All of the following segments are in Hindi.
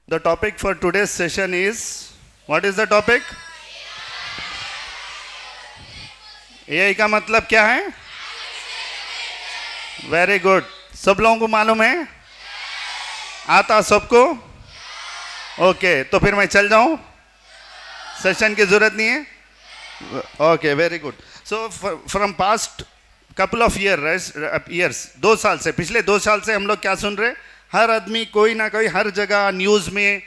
The topic for today's session is, what is the topic? AI का मतलब क्या है? Very good. सब लोगों को मालूम है? आता सबको? ओके, तो फिर मैं चल जाऊं? सेशन की जरूरत नहीं है? Okay, very good. So from past couple of years 2 साल से, पिछले 2 साल से हम लोग क्या सुन रहे? हर आदमी कोई ना कोई हर जगह न्यूज़ में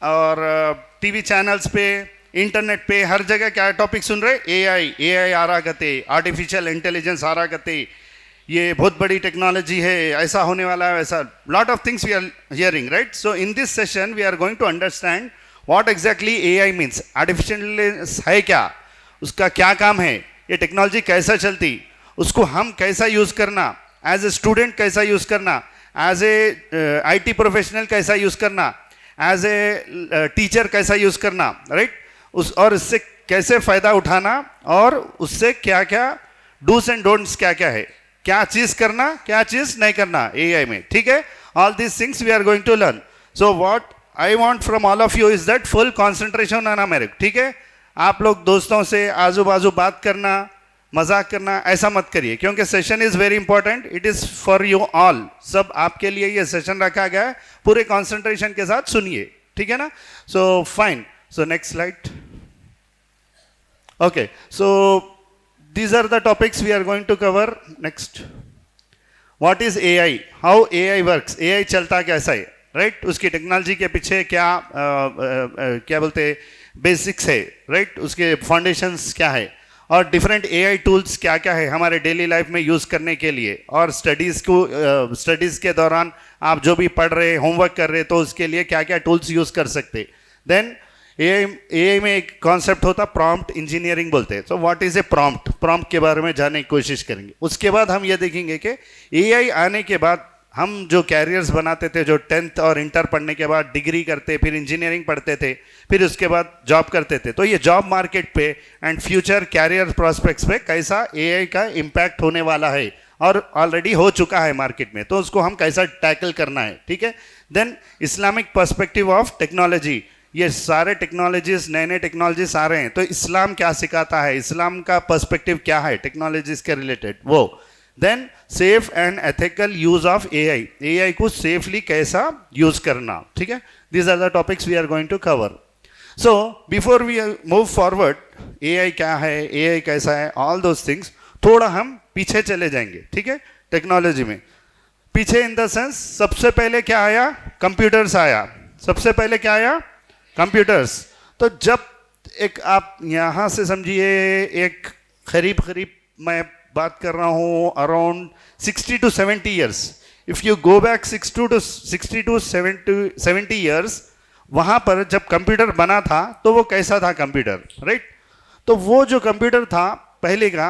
और टीवी चैनल्स पे, इंटरनेट पे, हर जगह क्या टॉपिक सुन रहे? एआई आ रहा करते, आर्टिफिशियल इंटेलिजेंस आ रहा करते, ये बहुत बड़ी टेक्नोलॉजी है, ऐसा होने वाला है, ऐसा lot of things we are hearing, right? So in this session we are going to understand what exactly AI means. Artificial intelligence है क्या, उसका क्या काम है, ये टेक्नोलॉजी कैसा चलती, उसको हम कैसा यूज़ करना, एज ए स्टूडेंट कैसा यूज़ करना, एज ए आईटी प्रोफेशनल कैसा यूज़ करना, एज ए टीचर कैसा यूज़ करना, राइट? और इससे कैसे फ़ायदा उठाना और उससे क्या क्या डूज एंड डोंट्स क्या क्या है, क्या चीज़ करना, क्या चीज़ नहीं करना एआई में, ठीक है? All these things we are going to learn. So what I want from all of you is that full concentration on मेरे, ठीक है? आप लोग दोस्तों से आजू बाजू बात करना, मजाक करना ऐसा मत करिए, क्योंकि session is very important. It is for you all. सब आपके लिए ये सेशन रखा गया है. पूरे कॉन्सेंट्रेशन के साथ सुनिए, ठीक है ना? So fine. So next slide. Okay, so these are the topics we are going to cover next. What is AI? How AI works? AI चलता कैसा है, राइट? उसकी टेक्नोलॉजी के पीछे क्या क्या बोलते हैं, बेसिक्स है, राइट? उसके फाउंडेशंस क्या है, और डिफरेंट AI टूल्स क्या क्या है हमारे डेली लाइफ में यूज़ करने के लिए, और स्टडीज़ के दौरान आप जो भी पढ़ रहे, होमवर्क कर रहे, तो उसके लिए क्या क्या टूल्स यूज़ कर सकते. देन एआई में एक कॉन्सेप्ट होता प्रॉम्प्ट इंजीनियरिंग बोलते हैं. तो व्हाट इज़ ए प्रॉम्प्ट के बारे में जानने की कोशिश करेंगे. उसके बाद हम ये देखेंगे कि एआई आने के बाद हम जो कैरियर्स बनाते थे, जो 10th और इंटर पढ़ने के बाद डिग्री करते, फिर इंजीनियरिंग पढ़ते थे, फिर उसके बाद जॉब करते थे, तो ये जॉब मार्केट पे एंड फ्यूचर कैरियर प्रॉस्पेक्ट्स पे कैसा एआई का इम्पैक्ट होने वाला है, और ऑलरेडी हो चुका है मार्केट में, तो उसको हम कैसा टैकल करना है, ठीक है? Then Islamic perspective of technology. ये सारे टेक्नोलॉजीज, नए नए टेक्नोलॉजीज आ रहे हैं, तो इस्लाम क्या सिखाता है, इस्लाम का पर्सपेक्टिव क्या है टेक्नोलॉजीज के रिलेटेड, वो. Then safe and ethical use of AI. AI को सेफली कैसा यूज करना, ठीक है? These are the topics we are going to cover. So before we move forward, AI क्या है, एआई कैसा है, ऑल दोज थिंग्स, थोड़ा हम पीछे चले जाएंगे, ठीक है? टेक्नोलॉजी में पीछे इन द सेंस, सबसे पहले क्या आया? कंप्यूटर्स आया. सबसे पहले क्या आया? कंप्यूटर्स. तो जब एक आप यहाँ से समझिए, एक करीब मैं बात कर रहा हूँ around 60 to 70 years. If you go back 60 to 70 years, वहाँ पर जब कंप्यूटर बना था तो वो कैसा था कंप्यूटर, राइट? तो वो जो कंप्यूटर था पहले का,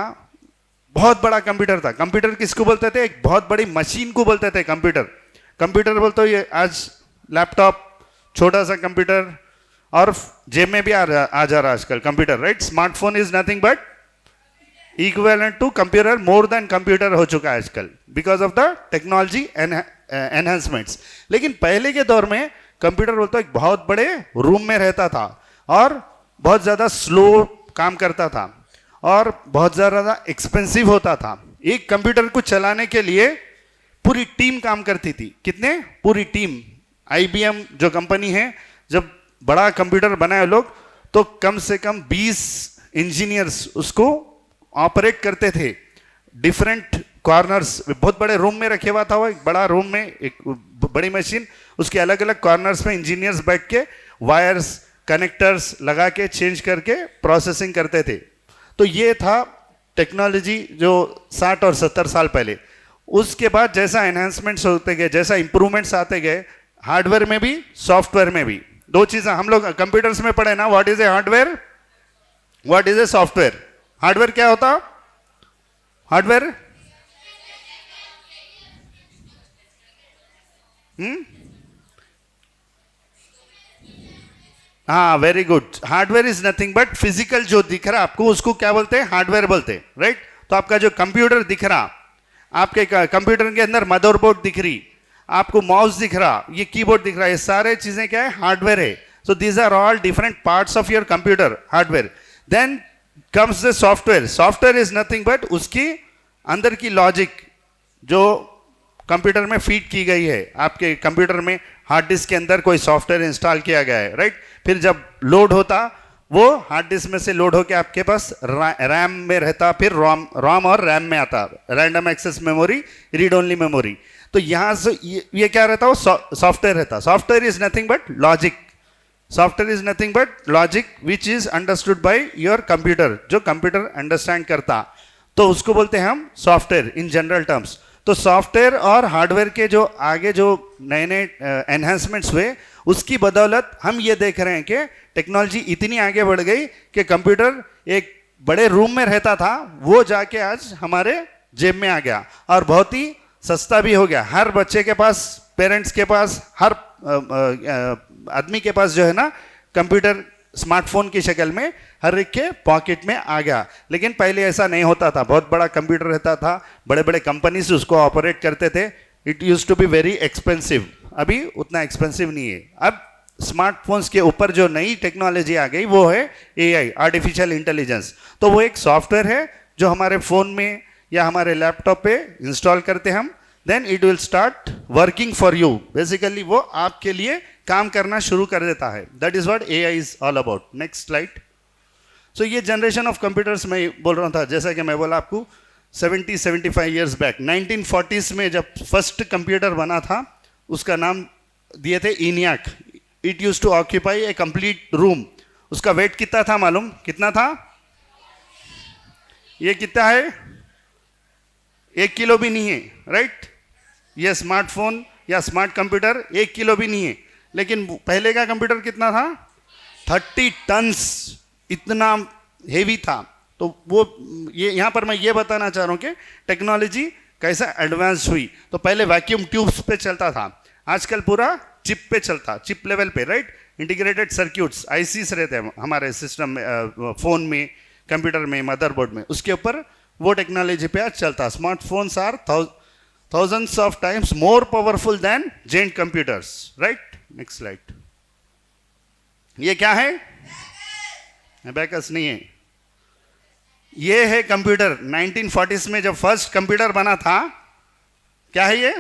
बहुत बड़ा कंप्यूटर था. कंप्यूटर किसको बोलते थे? एक बहुत बड़ी मशीन को बोलते थे कंप्यूटर बोलते हो. ये आज लैपटॉप, छोटा सा कंप्यूटर, और जेब में भी आ जा रहा आजकल computer, right? Smartphone is nothing but equivalent to computer, more than computer हो चुका है आजकल, because of the technology enhancements. लेकिन पहले के दौर में कंप्यूटर बोलते एक बहुत बड़े रूम में रहता था, और बहुत ज़्यादा स्लो काम करता था, और बहुत ज़्यादा एक्सपेंसिव होता था. एक कंप्यूटर को चलाने के लिए पूरी टीम काम करती थी. कितने? पूरी टीम. IBM जो कंपनी है, जब बड़ा कंप्यूटर बनाए लोग, तो कम से कम 20 इंजीनियर्स उसको ऑपरेट करते थे. डिफरेंट कॉर्नर्स, बहुत बड़े रूम में रखे हुआ था वो, एक बड़ा रूम में एक बड़ी मशीन, उसके अलग अलग कॉर्नर्स में इंजीनियर्स बैठ के वायर्स, कनेक्टर्स लगा के चेंज करके प्रोसेसिंग करते थे. तो ये था टेक्नोलॉजी जो 60 और 70 साल पहले. उसके बाद जैसा एनहेंसमेंट्स होते गए, जैसा इंप्रूवमेंट्स आते गए, हार्डवेयर में भी, सॉफ्टवेयर में भी. 2 चीज़ें हम लोग कंप्यूटर्स में पढ़े ना, what is a hardware, what is a software. Hardware क्या होता? हार्डवेयर हाँ, very good. Hardware is nothing but physical जो दिख रहा आपको, उसको क्या बोलते हैं? हार्डवेयर बोलते हैं, राइट? तो आपका जो कंप्यूटर दिख रहा, आपके कंप्यूटर के अंदर मदरबोर्ड दिख रही, आपको माउस दिख रहा, ये कीबोर्ड दिख रहा, ये सारे चीजें क्या है, हार्डवेयर है. So these are all different parts of your computer hardware. Then comes the software. Software is nothing but उसकी अंदर की लॉजिक जो कंप्यूटर में फीड की गई है. आपके कंप्यूटर में हार्ड डिस्क के अंदर कोई सॉफ्टवेयर इंस्टॉल किया गया है, राइट. फिर जब लोड होता, वो हार्ड डिस्क में से लोड होकर आपके पास रैम में रहता, फिर रोम और रैम में आता, random access memory, read only memory. तो यहाँ से ये क्या रहता, वो सॉफ्टवेयर रहता. Software is nothing but logic. Software is nothing but logic which is understood by your computer, जो कंप्यूटर अंडरस्टैंड करता, तो उसको बोलते हैं हम सॉफ्टवेयर इन जनरल टर्म्स. तो सॉफ्टवेयर और हार्डवेयर के जो आगे जो नए नए एनहांसमेंट्स हुए, उसकी बदौलत हम ये देख रहे हैं कि टेक्नोलॉजी इतनी आगे बढ़ गई कि कंप्यूटर एक बड़े रूम में रहता था, वो जाके आज हमारे जेब में आ गया और बहुत ही सस्ता भी हो गया. हर बच्चे के पास, पेरेंट्स के पास, हर आदमी के पास जो है ना कंप्यूटर स्मार्टफोन की शक्ल में हर एक के पॉकेट में आ गया. लेकिन पहले ऐसा नहीं होता था. बहुत बड़ा कंप्यूटर रहता था, बड़े बड़े कंपनीज उसको ऑपरेट करते थे. It use to be very expensive. अभी उतना एक्सपेंसिव नहीं है. अब स्मार्टफोन्स के ऊपर जो नई टेक्नोलॉजी आ गई वो है एआई, आर्टिफिशियल इंटेलिजेंस. तो वो एक सॉफ्टवेयर है जो हमारे फ़ोन में या हमारे लैपटॉप पे इंस्टॉल करते हम. Then it will start working for you. Basically वो आपके लिए काम करना शुरू कर देता है. That is what AI is all about. Next slide. So ये जनरेशन ऑफ कंप्यूटर्स मैं बोल रहा था, जैसा कि मैं बोला आपको 70-75 ईयर्स बैक 1940s में जब फर्स्ट कंप्यूटर बना था, उसका नाम दिए थे ENIAC. It use to occupy a complete room. उसका वेट कितना था मालूम? कितना था? ये कितना है? 1 किलो भी नहीं है, राइट. ये स्मार्टफोन या स्मार्ट कंप्यूटर 1 किलो भी नहीं है. लेकिन पहले का कंप्यूटर कितना था? 30 टन्स. इतना हेवी था. तो वो ये यहाँ पर मैं ये बताना चाह रहा हूँ कि टेक्नोलॉजी कैसा एडवांस हुई. तो पहले वैक्यूम ट्यूब्स पे चलता था, आजकल पूरा चिप पे चलता, चिप लेवल पे, राइट. इंटीग्रेटेड सर्क्यूट्स, आईसीस रहते हैं हमारे सिस्टम में, फ़ोन में, कंप्यूटर में, मदरबोर्ड में, उसके ऊपर वो टेक्नोलॉजी पे आज चलता. Smartphones are thousands of times more powerful than giant computers, right. next slide. ये क्या है? अबैकस नहीं है, ये है कंप्यूटर. 1940s में जब फर्स्ट कंप्यूटर बना था, क्या है ये?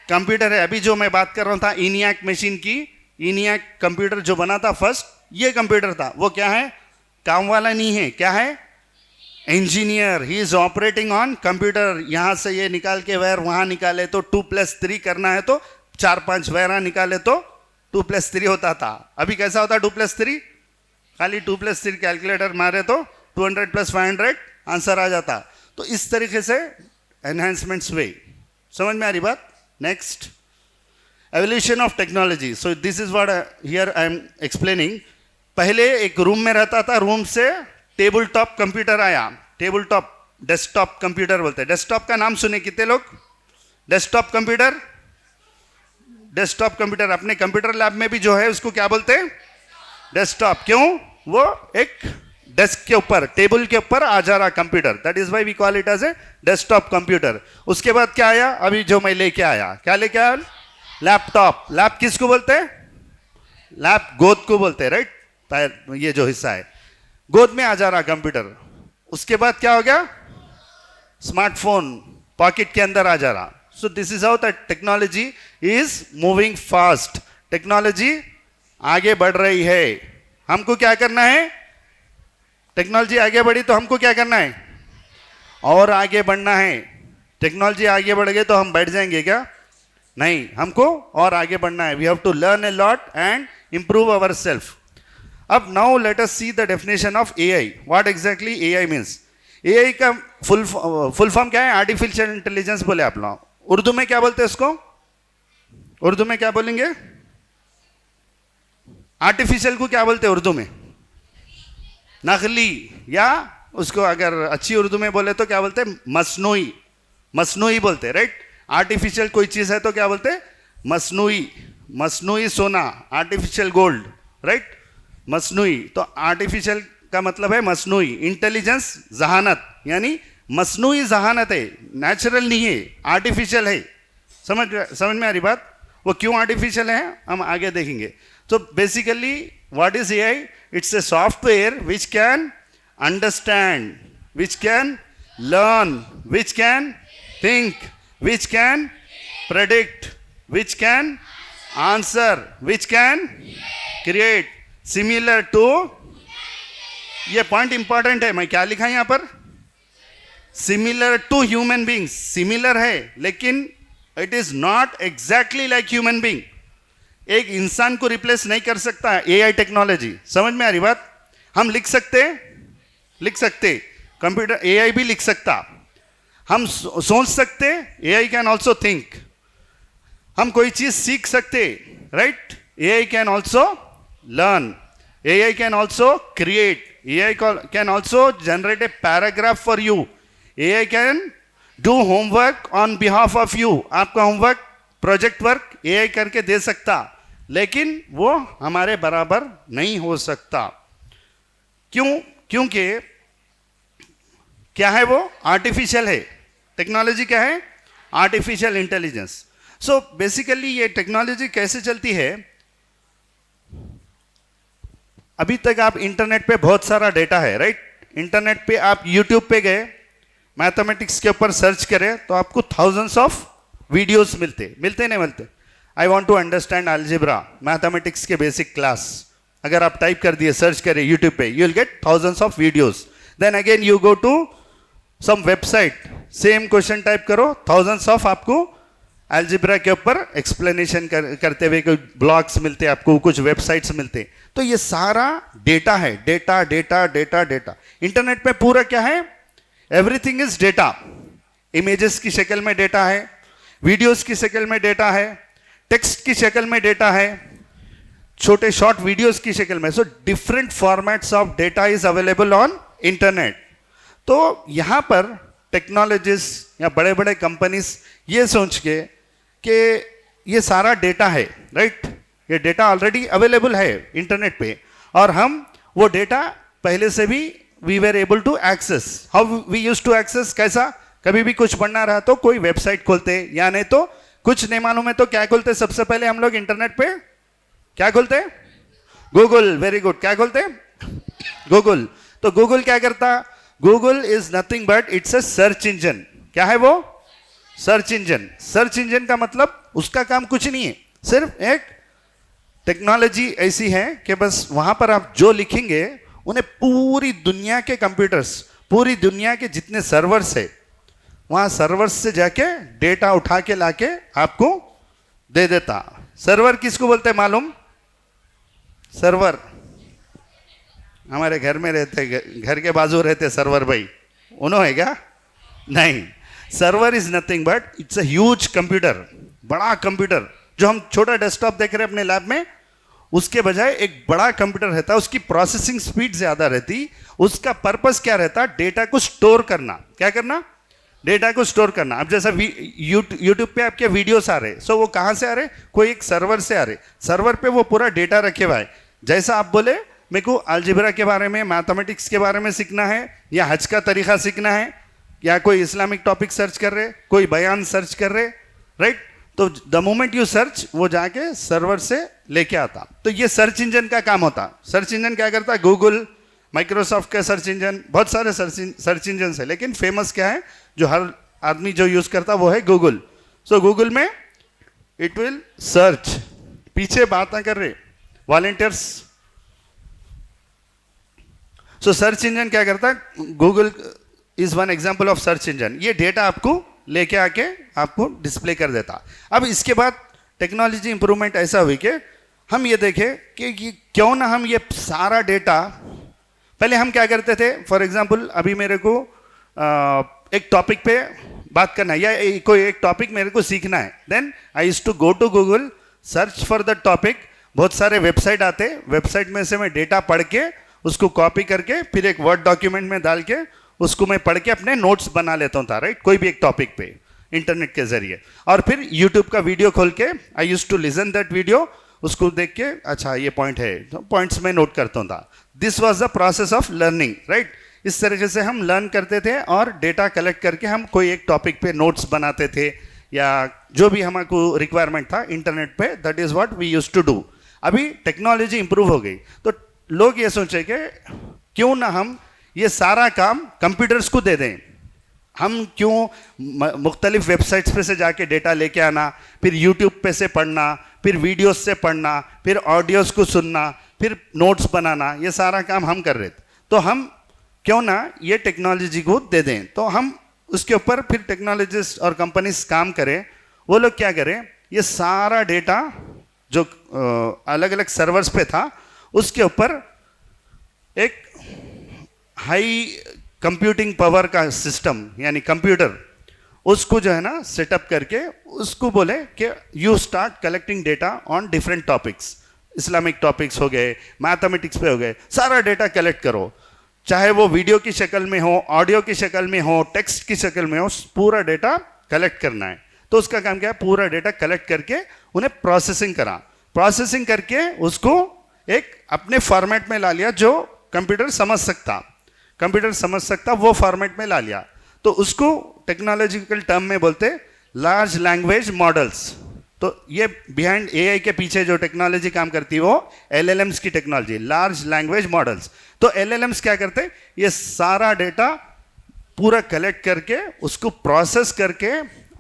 कंप्यूटर है. अभी जो मैं बात कर रहा था ENIAC मशीन की, ENIAC कंप्यूटर जो बना था फर्स्ट, ये कंप्यूटर था. वो क्या है? काम वाला नहीं है. क्या है? Engineer. He is operating on computer. यहाँ से ये निकाल के वायर वहाँ निकाले तो 2+3 करना है तो 4-5 वायर निकाले तो 2+3 होता था. अभी कैसा होता 2+3? खाली 2+3 कैलकुलेटर मारे तो 200 + 500 आंसर आ जाता. तो इस तरीके से एनहांसमेंट्स हुए. समझ में आ रही बात? Next, evolution of technology. So this is what here I am explaining. पहले एक रूम में रहता था, रूम से टेबल टॉप कंप्यूटर आया. टेबल टॉप, डेस्कटॉप कंप्यूटर बोलते हैं. डेस्कटॉप का नाम सुने कितने लोग? Desktop computer. डेस्कटॉप कंप्यूटर अपने कंप्यूटर लैब में भी जो है उसको क्या बोलते हैं? डेस्कटॉप. क्यों? वो एक डेस्क के ऊपर, टेबल के ऊपर आ जा रहा computer. That is why we call it as a desktop computer. उसके बाद क्या आया? अभी जो मैं लेके आया, क्या लेके आया? लैपटॉप. लैप किसको बोलते हैं? लैप गोद को बोलते हैं, राइट. ये जो हिस्सा है, गोद में आ जा रहा कंप्यूटर. उसके बाद क्या हो गया? स्मार्टफोन पॉकेट के अंदर आ जा रहा. So this is how that technology is moving fast. Technology आगे बढ़ रही है. हमको क्या करना है? टेक्नोलॉजी आगे बढ़ी तो हमको क्या करना है? और आगे बढ़ना है. टेक्नोलॉजी आगे बढ़ गई तो हम बैठ जाएंगे क्या? नहीं, हमको और आगे बढ़ना है. We have to learn a lot and improve our self. अब now let us see the definition of AI. What exactly AI means? AI का फुल फॉर्म क्या है? आर्टिफिशियल इंटेलिजेंस बोले आप लोग. उर्दू में क्या बोलते हैं इसको? उर्दू में क्या बोलेंगे? आर्टिफिशियल को क्या बोलते हैं उर्दू में? नकली. या उसको अगर अच्छी उर्दू में बोले तो क्या बोलते हैं? मसनूई. मसनूई बोलते हैं, राइट. आर्टिफिशियल कोई चीज है तो क्या बोलते हैं? मसनूई. मसनूई सोना, आर्टिफिशियल गोल्ड, राइट. मसनूई. तो आर्टिफिशियल का मतलब है मसनूई. इंटेलिजेंस, जहानत, यानी मसनूई जहानत है, नेचुरल नहीं है, आर्टिफिशियल है. समझ में आ रही बात? वो क्यों आर्टिफिशियल है हम आगे देखेंगे. तो basically what is AI? It's a software which can understand, which can learn, which can think, which can predict, which can answer, which can create, similar to, ये पॉइंट इंपॉर्टेंट है. मैं क्या लिखा है यहां पर? Similar to human beings. Similar है लेकिन it is not exactly like human being. एक इंसान को रिप्लेस नहीं कर सकता एआई टेक्नोलॉजी. समझ में आ रही बात? हम लिख सकते कंप्यूटर, एआई भी लिख सकता. हम सोच सकते, एआई कैन ऑल्सो थिंक. हम कोई चीज सीख सकते, right? AI can also learn. AI can also create. AI can also generate a paragraph for you. AI can do homework on behalf of you. आपका होमवर्क, प्रोजेक्ट वर्क एआई करके दे सकता, लेकिन वो हमारे बराबर नहीं हो सकता. क्यों? क्योंकि क्या है वो? आर्टिफिशियल है. टेक्नोलॉजी क्या है? Artificial intelligence. सो बेसिकली ये टेक्नोलॉजी कैसे चलती है? अभी तक आप इंटरनेट पे बहुत सारा डेटा है, राइट? इंटरनेट पे आप यूट्यूब पे गए, मैथमेटिक्स के ऊपर सर्च करें तो आपको थाउजेंड्स ऑफ वीडियोस मिलते नहीं मिलते? I want to understand algebra, mathematics के बेसिक क्लास, अगर आप टाइप कर दिए, सर्च करें यूट्यूब पे, you will get thousands of videos. Then again you go to some website, same question type करो, थाउजेंड्स ऑफ आपको अलजेब्रा के ऊपर एक्सप्लेनेशन करते हुए कोई ब्लॉग्स मिलते, आपको कुछ वेबसाइट्स मिलते. तो ये सारा डेटा है. Data data data data. Internet पे पूरा क्या है? Everything is data. इमेजेस की शक्ल में डेटा है, वीडियोस की शक्ल में डेटा है, टेक्स्ट की शक्ल में डेटा है, छोटे शॉर्ट वीडियोस की शक्ल में. So different formats of data is available on internet. तो यहाँ पर टेक्नोलॉजिस्ट या बड़े बड़े कंपनीज ये सोच के कि ये सारा डेटा है, राइट? ये डेटा ऑलरेडी अवेलेबल है इंटरनेट पे, और हम वो डेटा पहले से भी we were able to access. How we use to access? कैसा? कभी भी कुछ पढ़ना रहा तो कोई वेबसाइट खोलते, या नहीं तो कुछ नहीं मालूम है तो क्या खोलते? सबसे पहले हम लोग इंटरनेट पे क्या खोलते? गूगल. Very good. क्या खोलते? गूगल. तो गूगल क्या करता? Google is nothing but it's a search engine. क्या है वो? Search engine. सर्च इंजन का मतलब उसका काम कुछ नहीं है, सिर्फ एक टेक्नोलॉजी ऐसी है कि बस वहां पर आप जो लिखेंगे उन्हें पूरी दुनिया के कंप्यूटर्स, पूरी दुनिया के जितने सर्वर्स है, वहां सर्वर्स से जाके डेटा उठा के लाके आपको दे देता. सर्वर किसको बोलते हैं मालूम? सर्वर हमारे घर में रहते, घर के बाजू रहते सर्वर भाई, उन्होंने क्या? नहीं. Server is nothing but it's a huge computer. बड़ा कंप्यूटर जो हम छोटा डेस्कटॉप देख रहे हैं अपने लैब में, उसके बजाय एक बड़ा कंप्यूटर रहता है. उसकी प्रोसेसिंग स्पीड ज्यादा रहती. उसका पर्पस क्या रहता? डेटा को स्टोर करना. क्या करना? डेटा को स्टोर करना. अब जैसा यूट्यूब पे आपके वीडियोस आ रहे, सो वो कहाँ से आ रहे? कोई एक सर्वर से आ रहे. सर्वर पे वो पूरा डेटा रखे हुआ है. जैसा आप बोले मेरे को अलजेब्रा के बारे में, मैथमेटिक्स के बारे में सीखना है, या हज का तरीका सीखना है, या कोई इस्लामिक टॉपिक सर्च कर रहे, कोई बयान सर्च कर रहे, राइट? तो द मोमेंट यू सर्च, वो जाके सर्वर से लेके आता. तो ये सर्च इंजन का काम होता. सर्च इंजन क्या करता? गूगल, माइक्रोसॉफ्ट का सर्च इंजन, बहुत सारे सर्च इंजन है, लेकिन फेमस क्या है जो हर आदमी जो यूज करता वो है गूगल. सो गूगल में इट विल सर्च. पीछे बात ना कर रहे वॉलंटियर्स. सो सर्च इंजन क्या करता? Google is one example of search engine. ये डेटा आपको लेके आके आपको डिस्प्ले कर देता. अब इसके बाद टेक्नोलॉजी इंप्रूवमेंट ऐसा हुई कि हम ये देखें कि क्यों ना हम ये सारा डेटा, पहले हम क्या करते थे, फॉर एग्जाम्पल अभी मेरे को एक टॉपिक पे बात करना है, या कोई एक टॉपिक मेरे को सीखना है, then I used to go to Google, search for the topic. बहुत सारे वेबसाइट आते, वेबसाइट में से मैं डेटा पढ़ के उसको कॉपी करके फिर एक वर्ड डॉक्यूमेंट में डाल के उसको मैं पढ़ के अपने नोट्स बना लेता था, राइट? कोई भी एक टॉपिक पे इंटरनेट के जरिए. और फिर यूट्यूब का वीडियो खोल के I used to listen that video, उसको देख के अच्छा ये पॉइंट है तो पॉइंट्स में नोट करता था. This was the process of learning, right? इस तरीके से हम लर्न करते थे और डेटा कलेक्ट करके हम कोई एक टॉपिक पे नोट्स बनाते थे, या जो भी हमको रिक्वायरमेंट था इंटरनेट पे, that is what we used to do. अभी टेक्नोलॉजी इंप्रूव हो गई तो लोग ये सोचे कि क्यों ना हम ये सारा काम कंप्यूटर्स को दे दें। हम क्यों मुख्तलिफ वेबसाइट्स पे से जाके डेटा लेके आना, फिर यूट्यूब पे से पढ़ना, फिर वीडियोस से पढ़ना, फिर ऑडियोस को सुनना, फिर नोट्स बनाना, ये सारा काम हम कर रहे थे। तो हम क्यों ना ये टेक्नोलॉजी को दे दें। तो हम उसके ऊपर फिर टेक्नोलॉजिस्ट और कंपनीज काम करें। वो लोग क्या करें, ये सारा डेटा जो अलग अलग सर्वर्स पे था उसके ऊपर एक हाई कंप्यूटिंग पावर का सिस्टम यानी कंप्यूटर, उसको जो है ना सेटअप करके उसको बोले कि you start collecting data on different topics, Islamic topics हो गए, मैथमेटिक्स पे हो गए, सारा डेटा कलेक्ट करो, चाहे वो वीडियो की शक्ल में हो, ऑडियो की शक्ल में हो, टेक्स्ट की शक्ल में हो, पूरा डेटा कलेक्ट करना है। तो उसका काम क्या है, पूरा डेटा कलेक्ट करके उन्हें प्रोसेसिंग करा, प्रोसेसिंग करके उसको एक अपने फॉर्मेट में ला लिया जो कंप्यूटर समझ सकता वो फॉर्मेट में ला लिया। तो उसको टेक्नोलॉजिकल टर्म में बोलते लार्ज लैंग्वेज मॉडल्स। तो ये बिहाइंड एआई के पीछे जो टेक्नोलॉजी काम करती है वो एलएलएम्स की टेक्नोलॉजी, लार्ज लैंग्वेज मॉडल्स। तो एलएलएम्स क्या करते, ये सारा डेटा पूरा कलेक्ट करके उसको प्रोसेस करके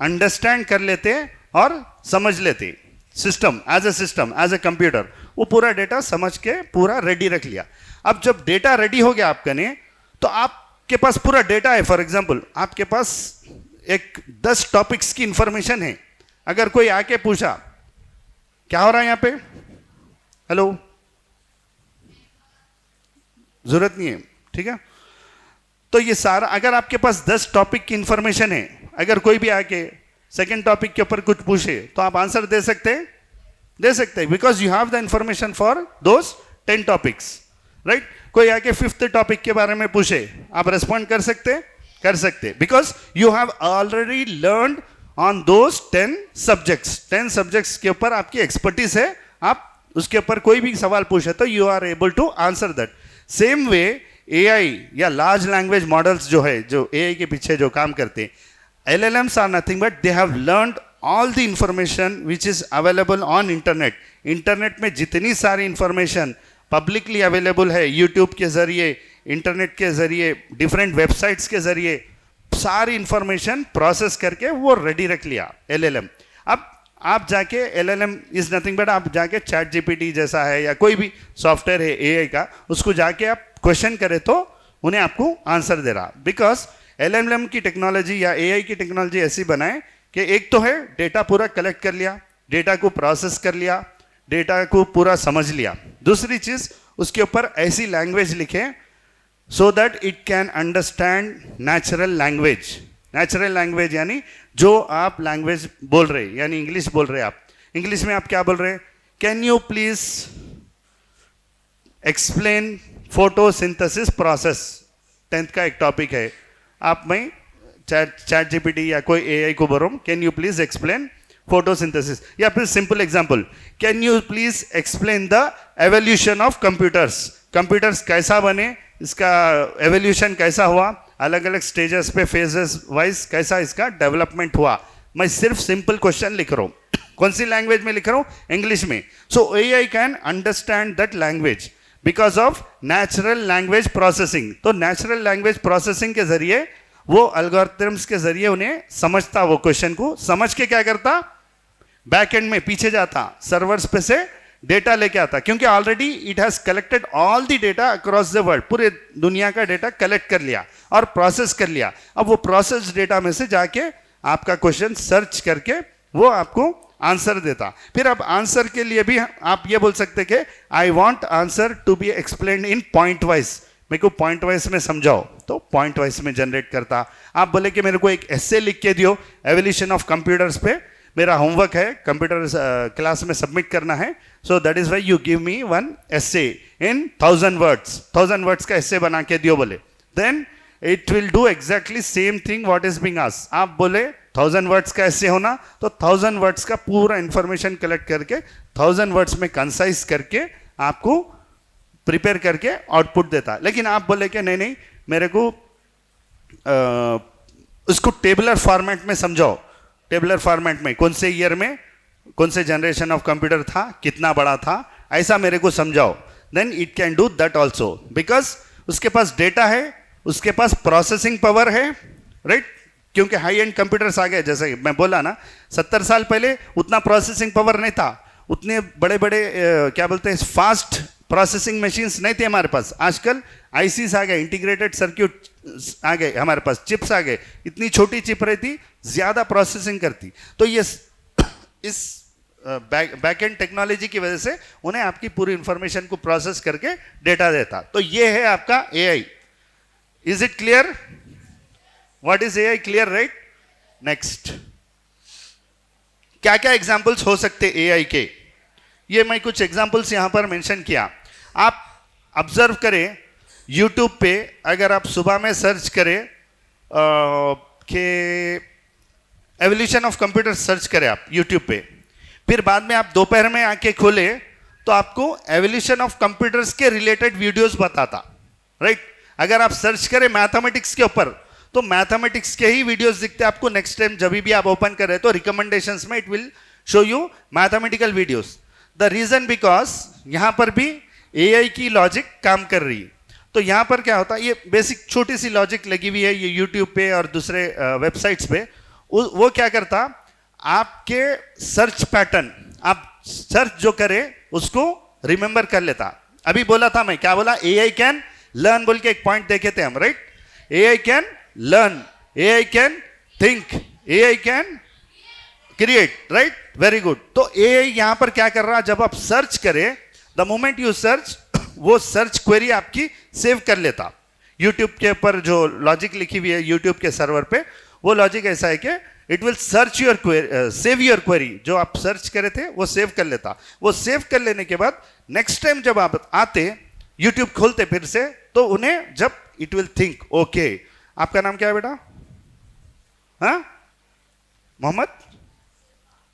अंडरस्टैंड कर लेते और समझ लेते। सिस्टम एज ए कंप्यूटर वो पूरा डेटा समझ के पूरा रेडी रख लिया। अब जब डेटा रेडी हो गया आपका ने, तो आपके पास पूरा डेटा है। फॉर एग्जांपल आपके पास एक 10 टॉपिक्स की इंफॉर्मेशन है। अगर कोई आके पूछा क्या हो रहा है यहाँ पे, हेलो, जरूरत नहीं है, ठीक है। तो ये सारा अगर आपके पास 10 टॉपिक की इंफॉर्मेशन है, अगर कोई भी आके सेकेंड टॉपिक के ऊपर कुछ पूछे तो आप आंसर दे सकते हैं, because you have the information for those 10 topics, right. कोई आके 5th टॉपिक के बारे में पूछे, आप रेस्पॉन्ड कर सकते, because you have already learned on those 10 subjects के ऊपर आपकी एक्सपर्टीज है। आप उसके ऊपर कोई भी सवाल पूछे तो you are able to answer that. Same way AI या लार्ज लैंग्वेज मॉडल्स जो है, जो एआई के पीछे जो काम करते हैं, LLMs are nothing but they have learned all the information which is available on internet में जितनी सारी इंफॉर्मेशन पब्लिकली अवेलेबल है, यूट्यूब के जरिए, इंटरनेट के जरिए, डिफरेंट वेबसाइट्स के जरिए सारी इंफॉर्मेशन प्रोसेस करके वो रेडी रख लिया LLM। अब आप जाके LLM इज नथिंग बट आप जाके चैट जीपीटी जैसा है या कोई भी सॉफ्टवेयर है एआई का, उसको जाके आप क्वेश्चन करें तो उन्हें आपको आंसर दे रहा। बिकॉज LLM की टेक्नोलॉजी या एआई की टेक्नोलॉजी ऐसी बनाए कि एक तो है डेटा पूरा कलेक्ट कर लिया, डेटा को प्रोसेस कर लिया, डेटा को पूरा समझ लिया। दूसरी चीज उसके ऊपर ऐसी लैंग्वेज लिखे so that it can understand natural language यानी जो आप लैंग्वेज बोल रहे, यानी इंग्लिश बोल रहे, आप इंग्लिश में आप क्या बोल रहे, can you please explain photosynthesis process, 10th का एक टॉपिक है। आप मैं चैट जीपीटी या कोई एआई को बोल रहा हूँ, can you please explain photosynthesis, या फिर simple example, can you please explain the evolution of computers कैसा बने, इसका एवोल्यूशन कैसा हुआ, अलग अलग स्टेजेस पे फेजेस वाइज कैसा इसका डेवलपमेंट हुआ। मैं सिर्फ सिंपल क्वेश्चन लिख रहा हूँ, कौन सी लैंग्वेज में लिख रहा हूँ, इंग्लिश में। सो AI can understand that language because of natural language processing. तो नेचुरल लैंग्वेज प्रोसेसिंग के जरिए वो एल्गोरिथम्स के जरिए उन्हें समझता, वो क्वेश्चन को समझ के क्या करता, बैक एंड में पीछे जाता, सर्वर्स पे से डेटा लेके आता, क्योंकि already it has collected all the data across the world, पूरे दुनिया का डेटा कलेक्ट कर लिया और प्रोसेस कर लिया। अब वो प्रोसेस डेटा में से जाके आपका क्वेश्चन सर्च करके वो आपको आंसर देता। फिर अब आंसर के लिए भी आप ये बोल सकते कि I want answer to be explained in point wise, मेरे को पॉइंट वाइज में समझाओ, तो पॉइंट वाइज में जनरेट करता। आप बोले कि मेरे को एक एस्से लिख के दियो एवोल्यूशन ऑफ कंप्यूटर्स पे, मेरा होमवर्क है कंप्यूटर क्लास में सबमिट करना है, so that is why you give me one essay in 1000 words का एस्से बना के दियो बोले, then it will do exactly same thing what is being asked. आप बोले 1000 वर्ड्स का एस्से होना, तो 1000 वर्ड्स का पूरा इंफॉर्मेशन कलेक्ट करके 1000 वर्ड्स में कंसाइज करके आपको प्रिपेयर करके आउटपुट देता। लेकिन आप बोले कि नहीं मेरे को उसको टेबुलर फॉर्मेट में समझाओ, टेबलर फॉर्मेट में, कौन से ईयर में कौन से जनरेशन ऑफ कंप्यूटर था, कितना बड़ा था, ऐसा मेरे को समझाओ, then it can do that also, because उसके पास डेटा है, उसके पास प्रोसेसिंग पावर है, राइट? क्योंकि हाई एंड कंप्यूटर्स आ गए, जैसे मैं बोला ना 70 साल पहले उतना प्रोसेसिंग पावर नहीं था, उतने बड़े बड़े क्या बोलते हैं फास्ट प्रोसेसिंग मशीन्स नहीं थे हमारे पास। आजकल आईसीस आ गए, इंटीग्रेटेड सर्किट आ गए, हमारे पास चिप्स आ गए, इतनी छोटी चिप रहती, ज्यादा प्रोसेसिंग करती। तो ये इस बैक एंड टेक्नोलॉजी की वजह से उन्हें आपकी पूरी इंफॉर्मेशन को प्रोसेस करके डेटा देता। तो ये है आपका AI. Is it clear? What is AI? Clear, right? Next, क्या क्या एग्जांपल्स हो सकते एआई के, ये मैं कुछ एग्जांपल्स यहां पर मेंशन किया। आप ऑब्जर्व करें, यूट्यूब पे अगर आप सुबह में सर्च करें कि एवोल्यूशन ऑफ कंप्यूटर सर्च करें आप यूट्यूब पे, फिर बाद में आप दोपहर में आके खोले तो आपको एवोल्यूशन ऑफ कंप्यूटर्स के रिलेटेड वीडियोस बताता, राइट? अगर आप सर्च करें मैथमेटिक्स के ऊपर तो मैथमेटिक्स के ही वीडियोस दिखते आपको। नेक्स्ट टाइम जब भी आप ओपन करें तो रिकमेंडेशंस में it will show you mathematical videos. The reason because यहां पर भी एआई की लॉजिक काम कर रही है। तो यहां पर क्या होता है, ये बेसिक छोटी सी लॉजिक लगी हुई है ये यूट्यूब पे और दूसरे वेबसाइट्स पे। वो क्या करता, आपके सर्च पैटर्न, आप सर्च जो करे उसको रिमेंबर कर लेता। अभी बोला था मैं, क्या बोला? एआई कैन लर्न बोल के एक पॉइंट देखे थे हम, right? AI can learn, AI can think, AI can create, right? Very good. तो एआई यहां पर क्या कर रहा, जब आप सर्च करें, द मोमेंट यू सर्च, वो सर्च क्वेरी आपकी सेव कर लेता। यूट्यूब के ऊपर जो लॉजिक लिखी हुई है यूट्यूब के सर्वर पे, वो लॉजिक ऐसा है कि it will search your query, save your query, जो आप सर्च करे थे वो सेव कर लेता। वो सेव कर लेने के बाद नेक्स्ट टाइम जब आप आते, यूट्यूब खोलते फिर से, तो उन्हें जब इट विल थिंक, ओके आपका नाम क्या है बेटा? हाँ, मोहम्मद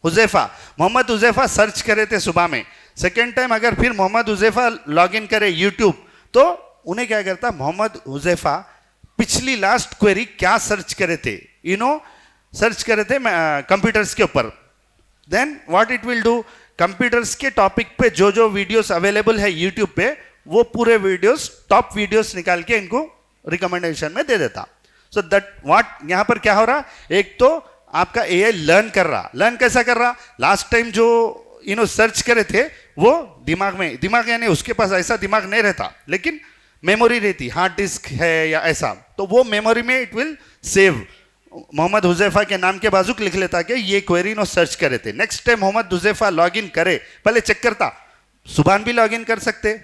हुजैफा। मोहम्मद हुजैफा सर्च करे थे सुबह में, सेकेंड टाइम अगर फिर मोहम्मद हुजैफा लॉग इन करे यूट्यूब, तो उन्हें क्या करता, मोहम्मद हुजैफा पिछली लास्ट क्वेरी क्या सर्च करे थे, सर्च करे थे कंप्यूटर्स के ऊपर। Then what it will do, computers के टॉपिक पे जो जो वीडियोस अवेलेबल है यूट्यूब पे, वो पूरे वीडियोस, टॉप वीडियोस निकाल के इनको रिकमेंडेशन में दे देता। सो दैट व्हाट यहां पर क्या हो रहा, एक तो आपका एआई लर्न कर रहा। लर्न कैसा कर रहा, लास्ट टाइम जो सर्च करे थे वो दिमाग यानी उसके पास ऐसा दिमाग नहीं रहता, लेकिन मेमोरी रहती, हार्ड डिस्क है या ऐसा, तो वो मेमोरी में it will save. Mohammad Huzaifa के नाम के बाजू लिख लेता कि ये क्वेरी नो सर्च करे थे। Next time Mohammad Huzaifa log in करे, पहले चेक करता, सुभान भी लॉग इन कर सकते,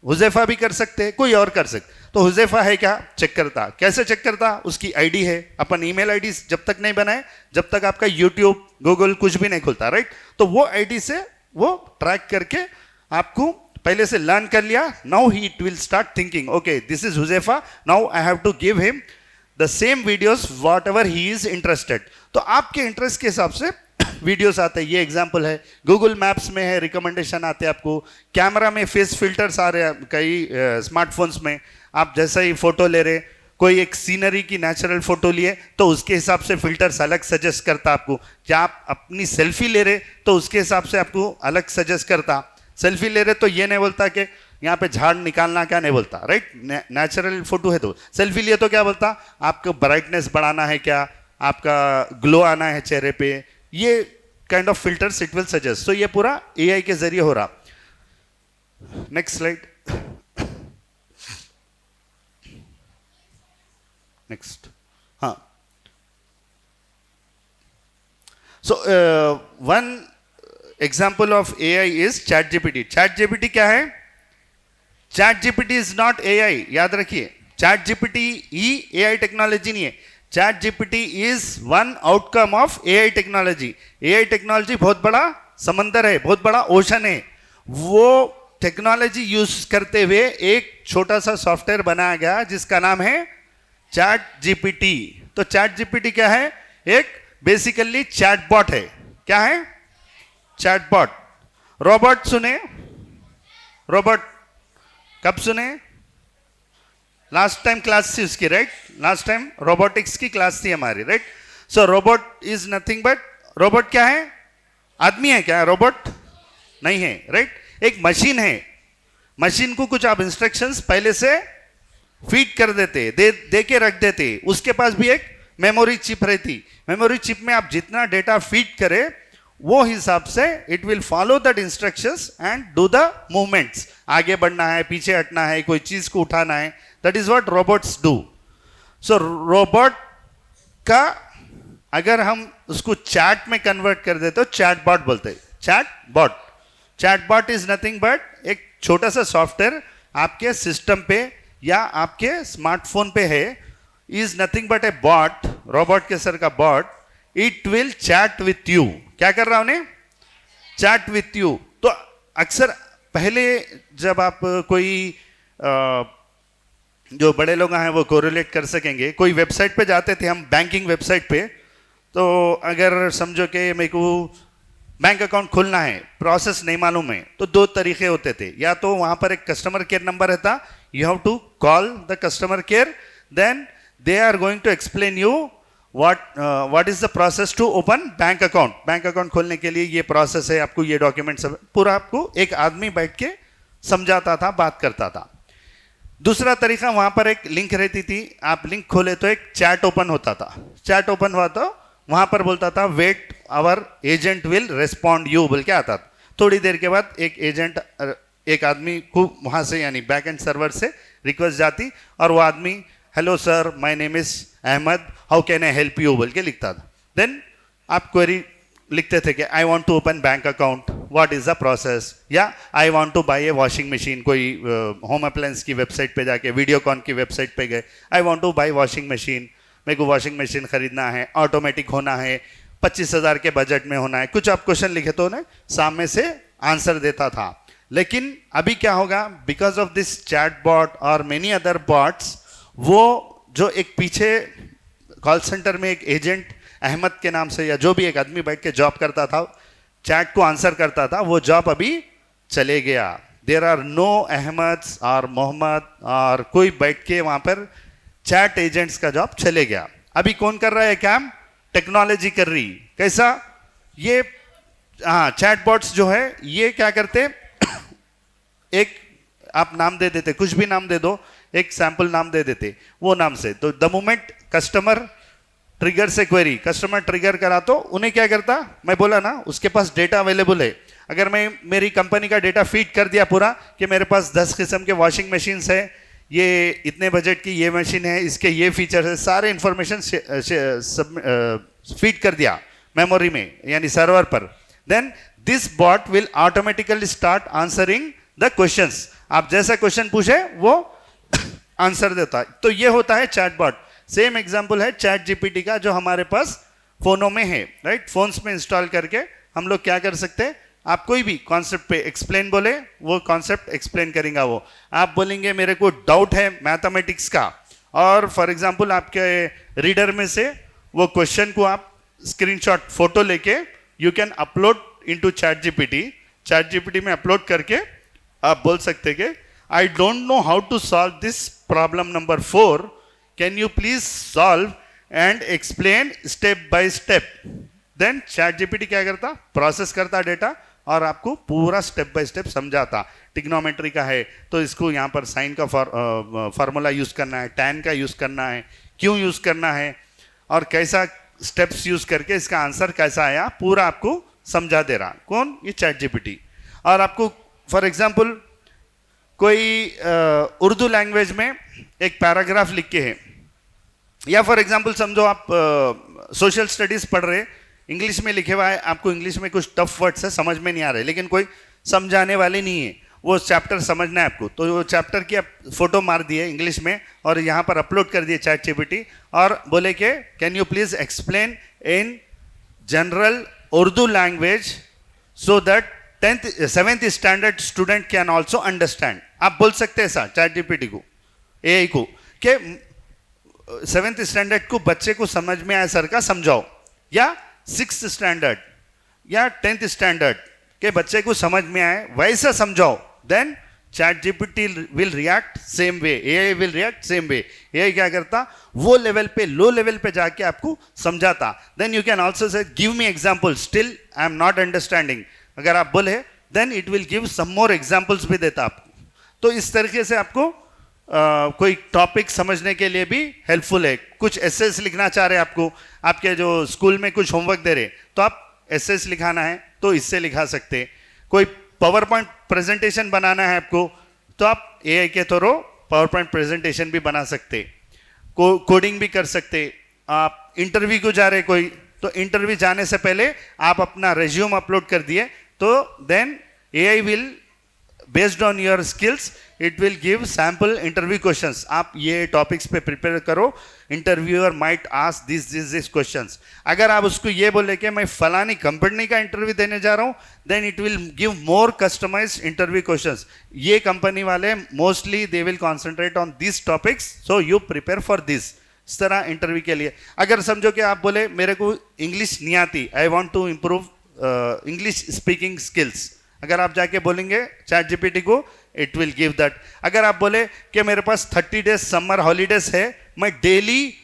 हुजैफा भी कर सकते, कोई और कर सकते, तो हुजैफा है क्या, चेक करता। कैसे चेक करता, उसकी आईडी है, अपन ईमेल आईडी जब तक नहीं बनाए, जब तक आपका यूट्यूब गूगल कुछ भी नहीं खुलता, राइट? तो वो आईडी से वो ट्रैक करके आपको पहले से लर्न कर लिया। Now he it will start thinking, okay this is Huzaifa, now I have to give him the same videos whatever he is interested. तो आपके इंटरेस्ट के हिसाब से वीडियोस आते हैं। ये एग्जांपल है, गूगल मैप्स में है, रिकमेंडेशन आते हैं आपको, कैमरा में फेस फिल्टर्स आ रहे हैं कई स्मार्टफोन्स में। आप जैसा ही फोटो ले रहे, कोई एक सीनरी की नेचुरल फोटो लिए तो उसके हिसाब से फिल्टर्स अलग सजेस्ट करता आपको। क्या आप अपनी सेल्फी ले रहे तो उसके हिसाब से आपको अलग सजेस्ट करता। सेल्फी ले रहे तो ये नहीं बोलता कि यहाँ पे झाड़ निकालना, क्या नहीं बोलता, राइट? नेचुरल फोटो है तो। सेल्फी लिए तो क्या बोलता, आपको ब्राइटनेस बढ़ाना है क्या, आपका ग्लो आना है चेहरे पे, ये kind of filters it will suggest. तो ये पूरा एआई के जरिए हो रहा। Next slide, next. हाँ, so one example of AI is Chat GPT. Chat GPT क्या है? Chat GPT is not AI, याद रखिए। चैट जीपीटी ही एआई टेक्नोलॉजी नहीं है। Chat GPT is one outcome of AI technology. AI technology बहुत बड़ा समंदर है, बहुत बड़ा ओशन है। वो टेक्नोलॉजी यूज करते हुए एक छोटा सा सॉफ्टवेयर बनाया गया जिसका नाम है चैट जीपीटी। तो चैट जीपीटी क्या है? एक बेसिकली चैटबॉट है। क्या है? चैटबॉट। रोबोट सुने? रोबोट कब सुने? लास्ट टाइम क्लास थी उसकी, राइट? लास्ट टाइम रोबोटिक्स की क्लास थी हमारी, right? So robot is nothing but, robot क्या है? आदमी है क्या? रोबोट नहीं है, राइट? एक मशीन है। मशीन को कुछ आप इंस्ट्रक्शंस पहले से फीड कर देते, दे के रख देते। उसके पास भी एक मेमोरी चिप रहती। मेमोरी चिप में आप जितना डेटा फीड करें वो हिसाब से it will follow that instructions and do the movements. आगे बढ़ना है, पीछे हटना है, कोई चीज को उठाना है, that is what robots do. So robot का अगर हम उसको चैट में कन्वर्ट कर देते तो चैट बॉट बोलते हैं। Chat bot, chat bot is nothing but एक छोटा सा सॉफ्टवेयर आपके सिस्टम पे या आपके स्मार्टफोन पे है। Is nothing but a bot, robot के सर का bot. It will chat with you. क्या कर रहा उन्हें? Chat with you. तो अक्सर पहले जब आप कोई जो बड़े लोग हैं वो कोरिलेट कर सकेंगे, कोई वेबसाइट पे जाते थे हम, बैंकिंग वेबसाइट पे, तो अगर समझो कि मेरे को बैंक अकाउंट खोलना है, प्रोसेस नहीं मालूम है, तो दो तरीके होते थे। या तो वहां पर एक कस्टमर केयर नंबर रहता, you have to call the customer care, then they are going to explain you what is the process to open bank account. Bank account खोलने के लिए ये प्रोसेस है, आपको ये डॉक्यूमेंट सब पूरा आपको एक आदमी बैठ के समझाता था, बात करता था। दूसरा तरीका, वहां पर एक लिंक रहती थी, आप लिंक खोले तो एक चैट ओपन होता था। चैट ओपन हुआ तो वहां पर बोलता था wait our agent will respond you बोल के आता था। थोड़ी देर के बाद एक एजेंट, एक आदमी को वहां से यानी बैक एंड सर्वर से रिक्वेस्ट जाती और वो आदमी hello sir my name is Ahmed, how can I help you बोल के लिखता था। देन आप क्वेरी लिखते थे कि I want to open bank account, what is the process, या I want to buy a washing machine. कोई होम अप्लायंस की वेबसाइट पे जाके, वीडियोकॉन की वेबसाइट पे गए, I want to buy washing machine, मेरे को वॉशिंग मशीन खरीदना है, ऑटोमेटिक होना है, 25,000 के बजट में होना है। कुछ आप क्वेश्चन लिखे तो उन्हें सामने से आंसर देता था। लेकिन अभी क्या होगा, because of this chat bot और मेनी अदर बॉट्स, वो जो एक पीछे कॉल सेंटर में एक एजेंट अहमद के नाम से या जो भी एक आदमी बैठ के जॉब करता था, चैट को आंसर करता था, वो जॉब अभी चले गया। देर आर नो अहमद और मोहम्मद और कोई बैठ के वहां पर चैट एजेंट्स का जॉब चले गया। अभी कौन कर रहा है काम? टेक्नोलॉजी कर रही। कैसा? ये चैट बॉट्स जो है ये क्या करते, एक आप नाम दे देते, कुछ भी नाम दे दो, एक सैंपल नाम दे देते, वो नाम से, तो द मोमेंट कस्टमर ट्रिगर से क्वेरी, कस्टमर ट्रिगर करा तो उन्हें क्या करता, मैं बोला ना उसके पास डेटा अवेलेबल है। अगर मैं मेरी कंपनी का डेटा फीड कर दिया पूरा कि मेरे पास 10 किस्म के वॉशिंग मशीन्स है, ये इतने बजट की ये मशीन है, इसके ये फीचर है, सारे इंफॉर्मेशन फीड कर दिया मेमोरी में यानी सर्वर पर, then this bot will automatically start answering the questions. आप जैसा क्वेश्चन पूछे वो आंसर देता है। तो ये होता है चैट बॉट। सेम एग्जांपल है चैट जीपीटी का जो हमारे पास फोनों में है, राइट? फोन्स में इंस्टॉल करके हम लोग क्या कर सकते हैं, आप कोई भी कॉन्सेप्ट पे एक्सप्लेन बोले वो कॉन्सेप्ट एक्सप्लेन करेगा वो। आप बोलेंगे मेरे को डाउट है मैथमेटिक्स का, और फॉर एग्जांपल आपके रीडर में से वो क्वेश्चन को आप स्क्रीनशॉट फोटो लेके you can upload into chat GPT. Chat GPT में अपलोड करके आप बोल सकते कि I don't know how to solve this problem number 4, can you please solve and explain step by step. Then chat GPT क्या करता, प्रोसेस करता डेटा और आपको पूरा स्टेप बाय स्टेप समझाता। टिग्नोमेट्री का है तो इसको यहाँ पर साइन का फार्मूला यूज करना है, टैन का यूज करना है, क्यों यूज करना है और कैसा स्टेप्स यूज करके इसका आंसर कैसा आया, पूरा आपको समझा दे रहा। कौन? ये चैट जीपीटी। और आपको फॉर एग्जाम्पल कोई उर्दू लैंग्वेज में एक पैराग्राफ लिख के है, या फॉर एग्जाम्पल समझो आप सोशल स्टडीज पढ़ रहे, इंग्लिश में लिखे हुआ है, आपको इंग्लिश में कुछ टफ वर्ड्स है समझ में नहीं आ रहे, लेकिन कोई समझाने वाले नहीं है, वो चैप्टर समझना है आपको, तो वो चैप्टर की आप फोटो मार दिए इंग्लिश में और यहाँ पर अपलोड कर दिए चैट जीपीटी और बोले कि can you please explain in general Urdu language so that 7th standard student can also understand. आप बोल सकते हैं ऐसा चैट जीपीटी को, एआई को, कि 7th स्टैंडर्ड को बच्चे को समझ में आए सर का समझाओ, या 6th स्टैंडर्ड या 10th स्टैंडर्ड के बच्चे को समझ में आए वैसा समझाओ। Then chat GPT will react same way, AI will react same way. AI क्या करता, वो लेवल पे, लो लेवल पे जाके आपको समझाता। Then you can also say give me example, still I am not understanding, अगर आप बोले then it will give some more examples भी देता आपको। तो इस तरीके से आपको कोई टॉपिक समझने के लिए भी हेल्पफुल है। कुछ एसेस लिखना चाह रहे हैं आपको, आपके जो स्कूल में कुछ होमवर्क दे रहे, तो आप एसेस लिखाना है तो इससे लिखा सकते। कोई पावर पॉइंट प्रेजेंटेशन बनाना है आपको, तो आप एआई के थ्रू पावर पॉइंट प्रेजेंटेशन भी बना सकते, कोडिंग भी कर सकते। आप इंटरव्यू को जा रहे कोई, तो इंटरव्यू जाने से पहले आप अपना रेज्यूम अपलोड कर दिए, तो then AI will based on your skills it will give sample interview questions. आप ये टॉपिक्स पे प्रिपेयर करो, interviewer might ask this questions. अगर आप उसको ये बोले कि मैं फलानी कंपनी का इंटरव्यू देने जा रहा हूँ, then it will give more customized interview questions. ये कंपनी वाले mostly they will concentrate on this topics, so you prepare for this. इस तरह इंटरव्यू के लिए अगर समझो कि आप बोले मेरे को इंग्लिश नहीं आती, I want to improve English speaking skills, अगर आप जाके बोलेंगे चैट जीपीटी को, इट विल गिव दैट। अगर आप बोले कि मेरे पास 30 डेज समर हॉलीडेज है, मैं डेली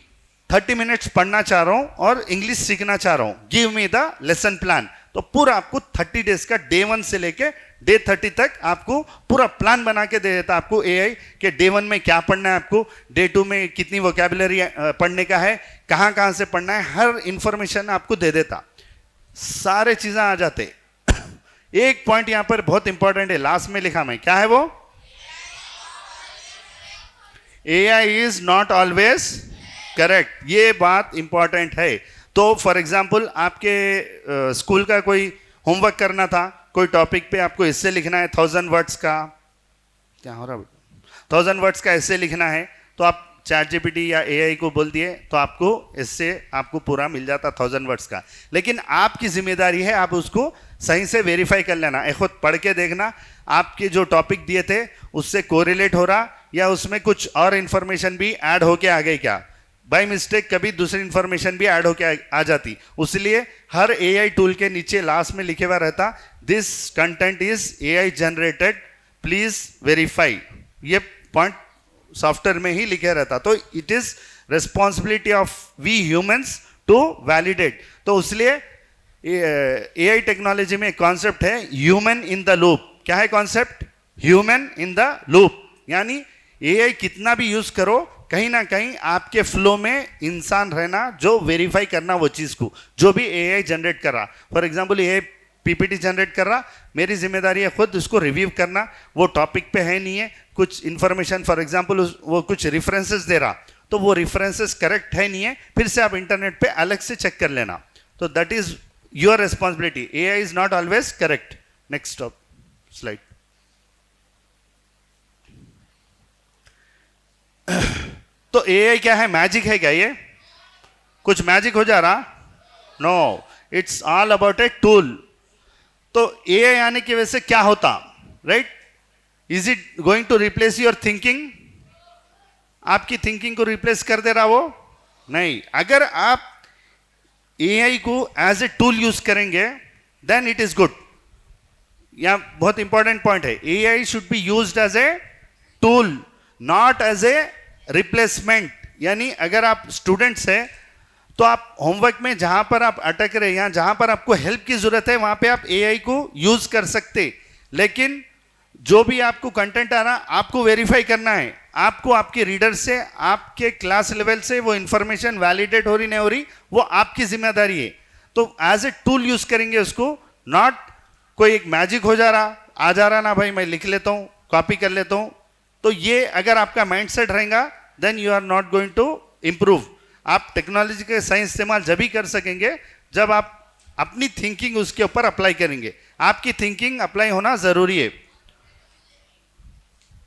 30 मिनट्स पढ़ना चाह रहा हूँ और इंग्लिश सीखना चाह रहा हूँ, give me the lesson plan, तो पूरा आपको 30 डेज का डे 1 से लेके डे 30 तक आपको पूरा प्लान बना के दे देता आपको एआई कि डे 1 में क्या पढ़ना है आपको, डे 2 में कितनी वोकैबुलरी पढ़ने का है, कहाँ कहाँ से पढ़ना है, हर इंफॉर्मेशन आपको दे देता, सारे चीज़ें आ जाते। एक पॉइंट यहां पर बहुत इंपॉर्टेंट है, लास्ट में लिखा मैं, क्या है वो, AI is not always correct. ये बात इंपॉर्टेंट है। तो फॉर एग्जाम्पल आपके स्कूल का कोई होमवर्क करना था, कोई टॉपिक पे आपको एसे लिखना है 1000 वर्ड्स का, क्या हो रहा है, 1000 वर्ड्स का एसे लिखना है, तो आप चैट जीपीटी या एआई को बोल दिए तो आपको इससे आपको पूरा मिल जाता 1000 वर्ड्स का। लेकिन आपकी जिम्मेदारी है आप उसको सही से वेरीफाई कर लेना, एक खुद पढ़ के देखना आपके जो टॉपिक दिए थे उससे कोरिलेट हो रहा या उसमें कुछ और इन्फॉर्मेशन भी ऐड होके आ गई क्या। बाय मिस्टेक कभी दूसरी इन्फॉर्मेशन भी ऐड होके आ जाती, उसलिए हर एआई टूल के नीचे लास्ट में लिखे हुआ रहता this content is AI generated, please verify. ये पॉइंट सॉफ्टवेयर में ही लिखे रहता, तो it is responsibility of we humans to validate. तो इसलिए एआई टेक्नोलॉजी में एक कॉन्सेप्ट है ह्यूमन इन द लूप। क्या है concept, human in the loop, यानी एआई कितना भी यूज करो कहीं ना कहीं आपके फ्लो में इंसान रहना जो वेरीफाई करना वो चीज को, जो भी एआई जनरेट कर रहा। For example AI PPT generate कर रहा, मेरी जिम्मेदारी है खुद उसको रिव्यू करना, वो टॉपिक पे है नहीं है, कुछ इंफॉर्मेशन फॉर एग्जांपल वो कुछ रेफरेंसेस दे रहा, तो वो रेफरेंसेस करेक्ट है नहीं है, फिर से आप इंटरनेट पे अलग से चेक कर लेना। तो that is your responsibility, AI is not always correct. Next slide. तो एआई क्या है, मैजिक है क्या, ये कुछ मैजिक हो जा रहा, no, it's all about a tool. तो एआई आने की वजह से क्या होता, right, is it going to replace your thinking, आपकी थिंकिंग को रिप्लेस कर दे रहा वो, नहीं। अगर आप एआई को एज ए टूल यूज करेंगे देन इट इज गुड। यह बहुत इंपॉर्टेंट पॉइंट है, AI should be used as a tool not as a replacement. यानी अगर आप स्टूडेंट्स हैं तो आप होमवर्क में जहां पर आप अटक रहे हैं, जहां पर आपको हेल्प की जरूरत है, वहां पे आप एआई को यूज कर सकते, लेकिन जो भी आपको कंटेंट आ रहा आपको वेरीफाई करना है, आपको आपके रीडर से, आपके क्लास लेवल से वो इंफॉर्मेशन वैलिडेट हो रही नहीं हो रही, वो आपकी जिम्मेदारी है। तो एज ए टूल यूज करेंगे उसको, नॉट कोई एक मैजिक हो जा रहा, आ जा रहा ना भाई मैं लिख लेता हूँ, कॉपी कर लेता हूँ। तो ये अगर आपका माइंडसेट रहेगा then you are not going to improve. आप टेक्नोलॉजी का सही इस्तेमाल जब ही कर सकेंगे जब आप अपनी थिंकिंग उसके ऊपर अप्लाई करेंगे। आपकी थिंकिंग अप्लाई होना जरूरी है।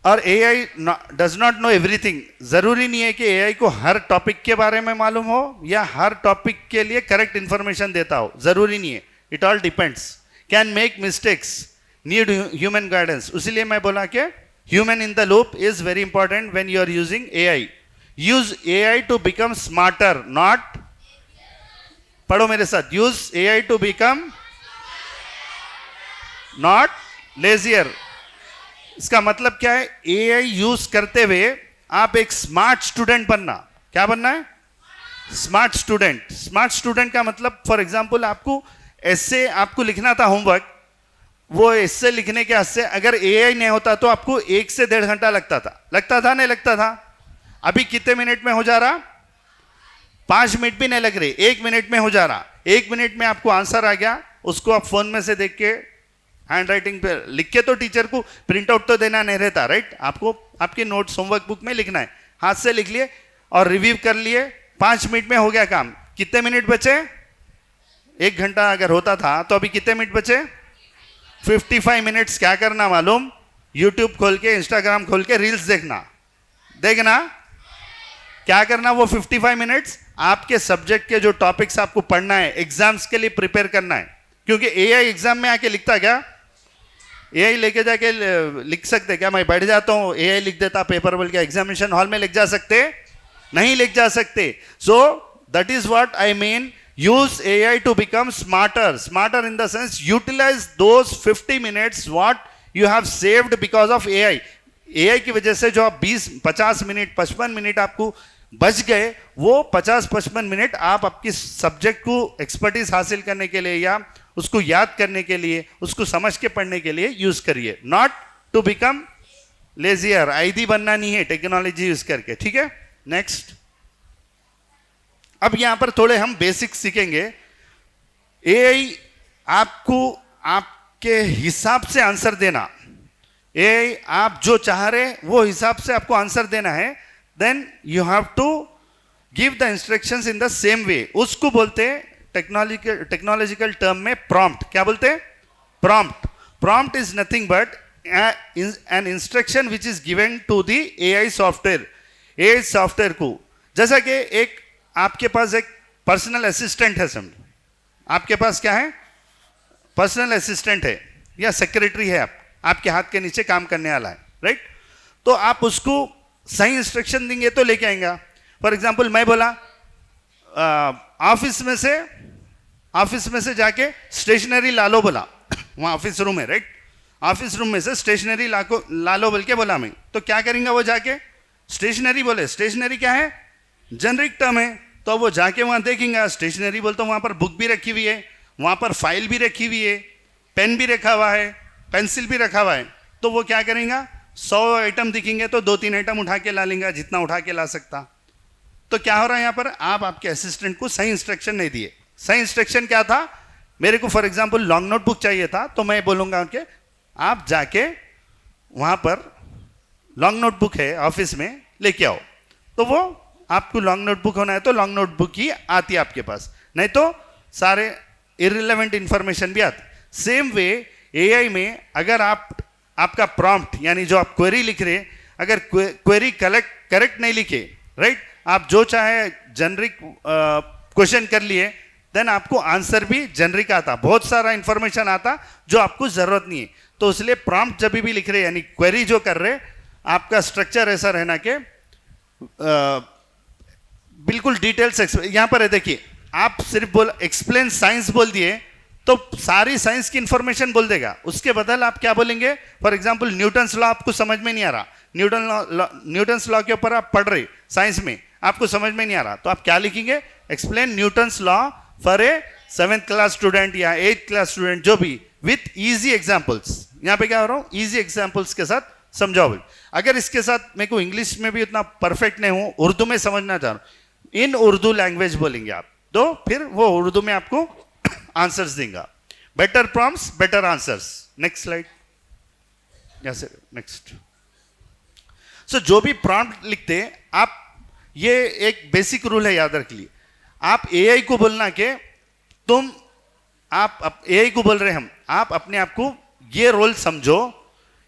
और AI does not know everything, जरूरी नहीं है कि एआई को हर टॉपिक के बारे में मालूम हो या हर टॉपिक के लिए करेक्ट इंफॉर्मेशन देता हो, जरूरी नहीं है, it all depends, can make mistakes, need human guidance. इसलिए मैं बोला कि human in the loop is very important when you are using AI. Use AI to become smarter, not, पढ़ो मेरे साथ, use AI to become not lazier. इसका मतलब क्या है? एआई यूज करते हुए आप एक स्मार्ट स्टूडेंट बनना। क्या बनना है? Smart student. स्मार्ट स्टूडेंट का मतलब फॉर एग्जांपल आपको ऐसे आपको लिखना था होमवर्क, वो ऐसे लिखने के से अगर एआई नहीं होता तो आपको 1 से 1.5 घंटा लगता था नहीं लगता था? अभी कितने मिनट में हो जा रहा? 5 मिनट भी नहीं लग रहे, 1 मिनट में हो जा रहा। 1 मिनट में आपको आंसर आ गया, उसको आप फोन में से देख के हैंड राइटिंग पे लिख के, तो टीचर को प्रिंट आउट तो देना नहीं रहता, राइट? आपको आपके नोट्स होमवर्क बुक में लिखना है, हाथ से लिख लिए और रिव्यू कर लिए, 5 मिनट में हो गया काम। कितने मिनट बचे? 1 घंटा अगर होता था तो अभी कितने मिनट बचे? 55 मिनट्स। क्या करना मालूम? यूट्यूब खोल के, इंस्टाग्राम खोल के रील्स देखना। क्या करना? वो 55 मिनट्स आपके सब्जेक्ट के जो टॉपिक्स आपको पढ़ना है, एग्जाम्स के लिए प्रिपेयर करना है। क्योंकि एआई एग्जाम में आके लिखता क्या? एआई लेके जाके लिख सकते क्या? मैं बैठ जाता हूँ, एआई लिख देता पेपर बोल के, एग्जामिनेशन हॉल में लिख जा सकते? नहीं लिख जा सकते। सो that is what I mean, use AI to become smarter in the sense utilize those 50 minutes what you have saved because of AI की वजह से जो आप 20-50 मिनट 55 मिनट आपको बच गए, वो 50-55 मिनट आप आपकी सब्जेक्ट को एक्सपर्टीज हासिल करने के लिए या उसको याद करने के लिए, उसको समझ के पढ़ने के लिए यूज करिए, नॉट टू बिकम लेजियर। आईडी बनना नहीं है टेक्नोलॉजी यूज करके, ठीक है? नेक्स्ट, अब यहां पर थोड़े हम बेसिक सीखेंगे। एआई आपको आपके हिसाब से आंसर देना, एआई आप जो चाह रहे वो हिसाब से आपको आंसर देना है, then you have to give the instructions in the same way. उसको बोलते हैं टेक्नोलॉजिकल टर्म में प्रॉम्प्ट। क्या बोलते हैं? Prompt. Prompt is nothing but an instruction which is given to the AI software. AI software को, जैसा कि एक आपके पास एक पर्सनल असिस्टेंट है, समझो आपके पास क्या है? पर्सनल असिस्टेंट है या सेक्रेटरी है, आपके हाथ के नीचे काम करने वाला है, राइट? तो आप उसको सही इंस्ट्रक्शन देंगे तो लेके आएगा। फॉर एग्जांपल मैं बोला ऑफिस में से जाके स्टेशनरी ला लो बोला, वहाँ ऑफिस रूम है, राइट? ऑफिस रूम में से स्टेशनरी ला लो बोल के बोला मैं, तो क्या करेंगे वो जाके? स्टेशनरी बोले, स्टेशनरी क्या है? जेनरिक टर्म है, तो वो जाके वहाँ देखेंगे स्टेशनरी बोलते, वहाँ पर बुक भी रखी हुई है, वहाँ पर फाइल भी रखी हुई है, पेन भी रखा हुआ है, पेंसिल भी रखा हुआ है, तो वो क्या करेंगे? 100 आइटम दिखेंगे तो 2-3 आइटम उठा के ला लेंगे, जितना उठा के ला सकता। तो क्या हो रहा है यहाँ पर? आप आपके असिस्टेंट को सही इंस्ट्रक्शन नहीं दिए। सही इंस्ट्रक्शन क्या था? मेरे को for example long note book चाहिए था, तो मैं बोलूँगा उनके आप जाके वहाँ पर लॉन्ग नोट बुक है ऑफिस में, लेके आओ। तो वो आपको लॉन्ग नोटबुक होना है तो लॉन्ग नोटबुक ही आती है आपके पास, नहीं तो सारे इररिलेवेंट इंफॉर्मेशन भी आते। सेम वे एआई में अगर आपका प्रॉम्प्ट यानी जो आप क्वेरी लिख रहे, अगर क्वेरी करेक्ट नहीं लिखे, राइट, आप जो चाहे जेनरिक क्वेश्चन कर लिए, देन आपको आंसर भी जेनरिक आता, बहुत सारा इंफॉर्मेशन आता जो आपको जरूरत नहीं है। तो इसलिए प्रॉम्प्ट जब भी लिख रहे यानी क्वेरी जो कर रहे, आपका स्ट्रक्चर ऐसा रहना के बिल्कुल डिटेल्स। यहां पर है देखिए, आप सिर्फ एक्सप्लेन साइंस बोल दिए तो सारी साइंस की इंफॉर्मेशन बोल देगा। उसके बदल आप क्या बोलेंगे? फॉर एग्जांपल न्यूटन्स लॉ आपको समझ में नहीं आ रहा, न्यूटन्स लॉ के ऊपर आप पढ़ रहे साइंस में, आपको समझ में नहीं आ रहा, तो आप क्या लिखेंगे? Explain Newton's law for a 7th class student या 8th क्लास स्टूडेंट, जो भी, विथ इजी एग्जाम्पल्स। यहां पे क्या हो रहा हूं? इजी एग्जाम्पल्स के साथ समझाओ। अगर इसके साथ मेरे को इंग्लिश में भी उतना परफेक्ट नहीं हूं, उर्दू में समझना चाह रहा हूं, इन उर्दू लैंग्वेज बोलेंगे आप, तो फिर वो उर्दू में आपको आंसर्स देगा। Better prompts, better answers. Next slide. Yes sir, next. So जो भी प्रॉम्प्ट लिखते हैं आप, ये एक बेसिक रूल है, याद रख लिए। आप एआई को बोलना के आप एआई को बोल रहे हम, आप अपने आप को ये रोल समझो,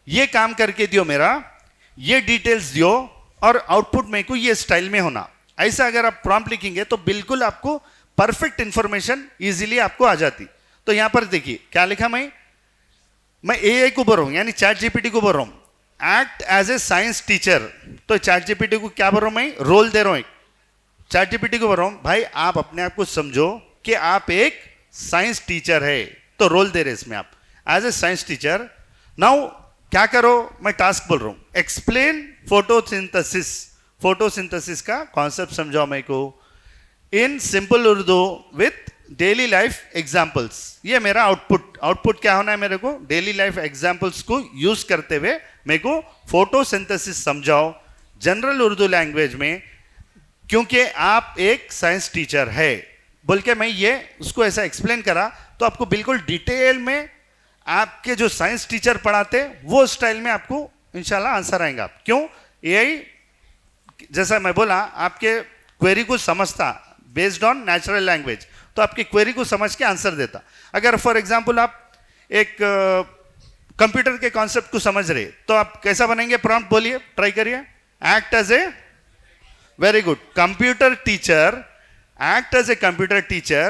ये काम करके दियो मेरा, ये डिटेल्स दियो और आउटपुट मेरे को ये स्टाइल में होना। ऐसा अगर आप प्रॉम्प्ट लिखेंगे तो बिल्कुल आपको परफेक्ट इंफॉर्मेशन इजीली आपको आ जाती। तो यहां पर देखिए क्या लिखा, मैं एआई को बोल रहा हूं यानी चैट जीपीटी को बोल रहा हूं, act as a science teacher. तो चैट जीपीटी को क्या बोल रहा हूं? मैं रोल दे रहा हूं, चैट जीपीटी को बोल रहा हूं भाई आप अपने आप को समझो कि आप एक साइंस टीचर है, तो रोल दे रहे इसमें आप as a science teacher. Now क्या करो, मैं टास्क बोल रहा हूं, एक्सप्लेन फोटोसिंथेसिस, फोटोसिंथेसिस का कॉन्सेप्ट समझाओ मेरे को in simple Urdu with daily life examples. ये मेरा आउटपुट क्या होना है, मेरे को डेली लाइफ एग्जाम्पल्स को यूज करते हुए मेरे को फोटोसिंथेसिस समझाओ जनरल उर्दू लैंग्वेज में, क्योंकि आप एक साइंस टीचर है बोल के मैं ये उसको ऐसा एक्सप्लेन करा तो आपको बिल्कुल डिटेल में आपके जो साइंस टीचर पढ़ाते वो स्टाइल में आपको इंशाल्लाह आंसर आएगा। क्यों, एआई जैसा मैं बोला आपके क्वेरी को समझता बेस्ड ऑन नेचुरल लैंग्वेज, तो आपकी क्वेरी को समझ के आंसर देता। अगर फॉर एग्जांपल आप एक कंप्यूटर के कॉन्सेप्ट को समझ रहे तो आप कैसा बनेंगे प्रॉम्प्ट, बोलिए, ट्राई करिए। Act as a very good computer teacher, act as a computer teacher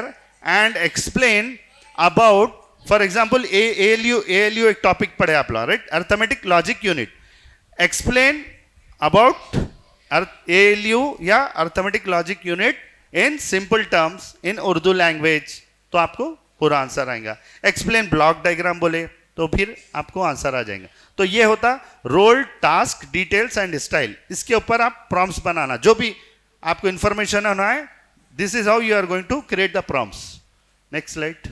and explain about, for example, ALU एक टॉपिक पढ़े आप लोग, right, arithmetic logic unit, explain about ALU या arithmetic logic unit in simple terms in Urdu language, तो आपको पूरा आंसर आएगा। एक्सप्लेन ब्लॉक डायग्राम बोले तो फिर आपको आंसर आ जाएगा। तो ये होता role, task, details and style. इसके ऊपर आप प्रॉम्प्ट्स बनाना, जो भी आपको इंफॉर्मेशन होना है, this is how you are going to create the prompts. Next slide.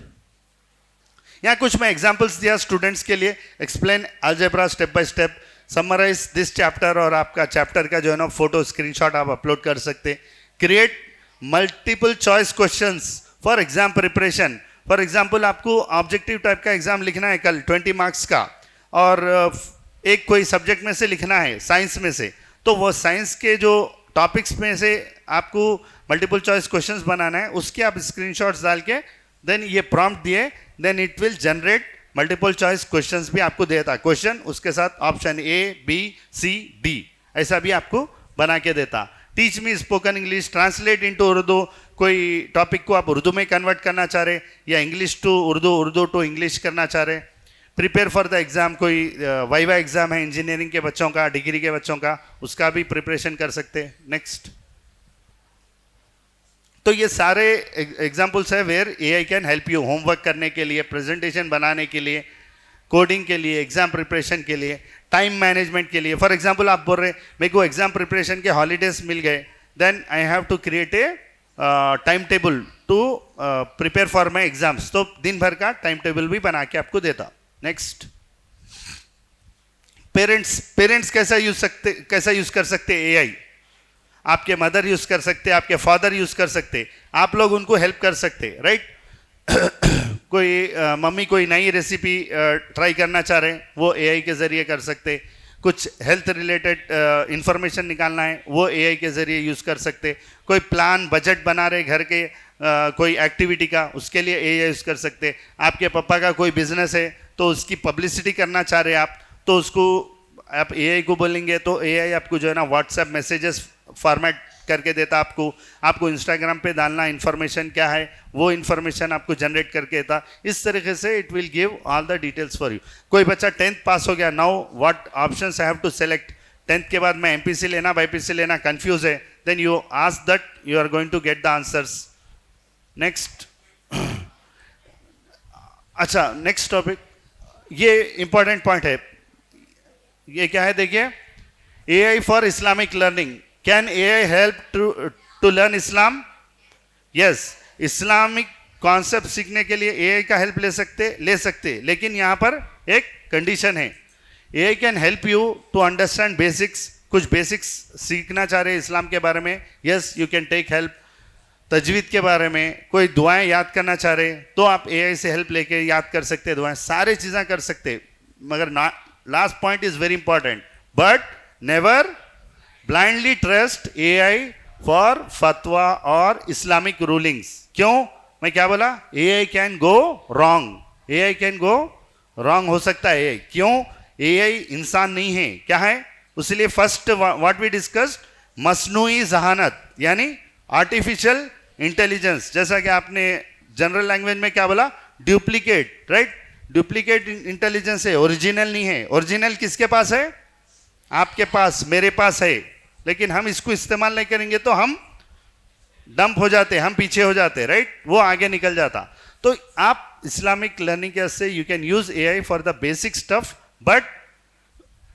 यहाँ कुछ मैं एग्जांपल्स दिया स्टूडेंट्स के लिए, explain algebra step by step, summarize this chapter, और आपका चैप्टर का जो है ना फोटो स्क्रीनशॉट आप अपलोड कर सकते। Create multiple choice questions for exam preparation. For example आपको ऑब्जेक्टिव टाइप का एग्जाम लिखना है कल 20 मार्क्स का, और एक कोई सब्जेक्ट में से लिखना है साइंस में से, तो वो साइंस के जो टॉपिक्स में से आपको मल्टीपल चॉइस क्वेश्चंस बनाना है, उसके आप स्क्रीनशॉट्स डाल के देन ये प्रॉम्प्ट दिए, then it will generate multiple choice questions भी आपको देता है, क्वेश्चन उसके साथ option A B C D ऐसा भी आपको बना के देता। Teach me spoken English, translate into Urdu, कोई टॉपिक को आप उर्दू में कन्वर्ट करना चाह रहे या English to Urdu, Urdu to English करना चाह रहे। प्रिपेयर फॉर द एग्जाम, कोई वाइवा एग्जाम है इंजीनियरिंग के बच्चों का, डिग्री के बच्चों का, उसका भी प्रिपरेशन कर सकते हैं। नेक्स्ट। तो ये सारे एग्जाम्पल्स है where AI can help you homework करने के लिए, प्रेजेंटेशन बनाने के लिए, कोडिंग के लिए, एग्जाम प्रिपरेशन के लिए, टाइम मैनेजमेंट के लिए। फॉर एग्जाम्पल आप बोल रहे मेरे को एग्जाम प्रिपरेशन के हॉलीडेज मिल गए, then I have to create a time table to prepare for my exams, तो दिन भर का टाइम टेबल भी बना के आपको देता। नेक्स्ट। पेरेंट्स कैसा यूज कर सकते एआई? आपके मदर यूज कर सकते, आपके फादर यूज कर सकते, आप लोग उनको हेल्प कर सकते, राइट। कोई मम्मी कोई नई रेसिपी ट्राई करना चाह रहे हैं, वो एआई के जरिए कर सकते। कुछ हेल्थ रिलेटेड इंफॉर्मेशन निकालना है, वो एआई के जरिए यूज कर सकते। कोई प्लान बजट बना रहे घर के कोई एक्टिविटी का, उसके लिए एआई यूज कर सकते। आपके पापा का कोई बिजनेस है तो उसकी पब्लिसिटी करना चाह रहे हैं आप, तो उसको आप एआई को बोलेंगे तो एआई आपको जो है ना व्हाट्सएप मैसेजेस फॉर्मेट करके देता आपको इंस्टाग्राम पे डालना इन्फॉर्मेशन क्या है, वो इन्फॉर्मेशन आपको जनरेट करके देता। इस तरीके से it will give all the details for you. कोई बच्चा 10th पास हो गया, now what options I have to select, 10th के बाद मैं एमपीसी लेना बाईपीसी लेना कंफ्यूज है, then you ask that, you are going to get the answers. Next. अच्छा, नेक्स्ट टॉपिक, ये इंपॉर्टेंट पॉइंट है। ये क्या है देखिए, AI for Islamic learning. Can AI help to learn Islam? Yes, Islamic concept सीखने के लिए एआई का हेल्प ले सकते, लेकिन यहाँ पर एक कंडीशन है। AI can help you to understand basics, कुछ बेसिक्स सीखना चाह रहे हैं इस्लाम के बारे में, yes you can take help. तजवीद के बारे में, कोई दुआएं याद करना चाह रहे तो आप एआई से हेल्प लेके याद कर सकते, दुआएं सारी चीज़ें कर सकते। मगर last point is very important, but never blindly trust AI for फतवा और इस्लामिक रूलिंग्स। क्यों, मैं क्या बोला? AI can go wrong, AI can go wrong हो सकता है एआई। क्यों? एआई इंसान नहीं है, क्या है? इसलिए फर्स्ट व्हाट वी डिस्कस्ड, मसनूई जहानत यानी आर्टिफिशियल इंटेलिजेंस, जैसा कि आपने जनरल लैंग्वेज में क्या बोला, डुप्लीकेट, राइट। डुप्लीकेट इंटेलिजेंस है, ओरिजिनल नहीं है। ओरिजिनल किसके पास है? आपके पास, मेरे पास है, लेकिन हम इसको इस्तेमाल नहीं करेंगे तो हम डंप हो जाते, हम पीछे हो जाते, राइट, वो आगे निकल जाता। तो आप इस्लामिक लर्निंग के से you can use AI for the basic stuff, but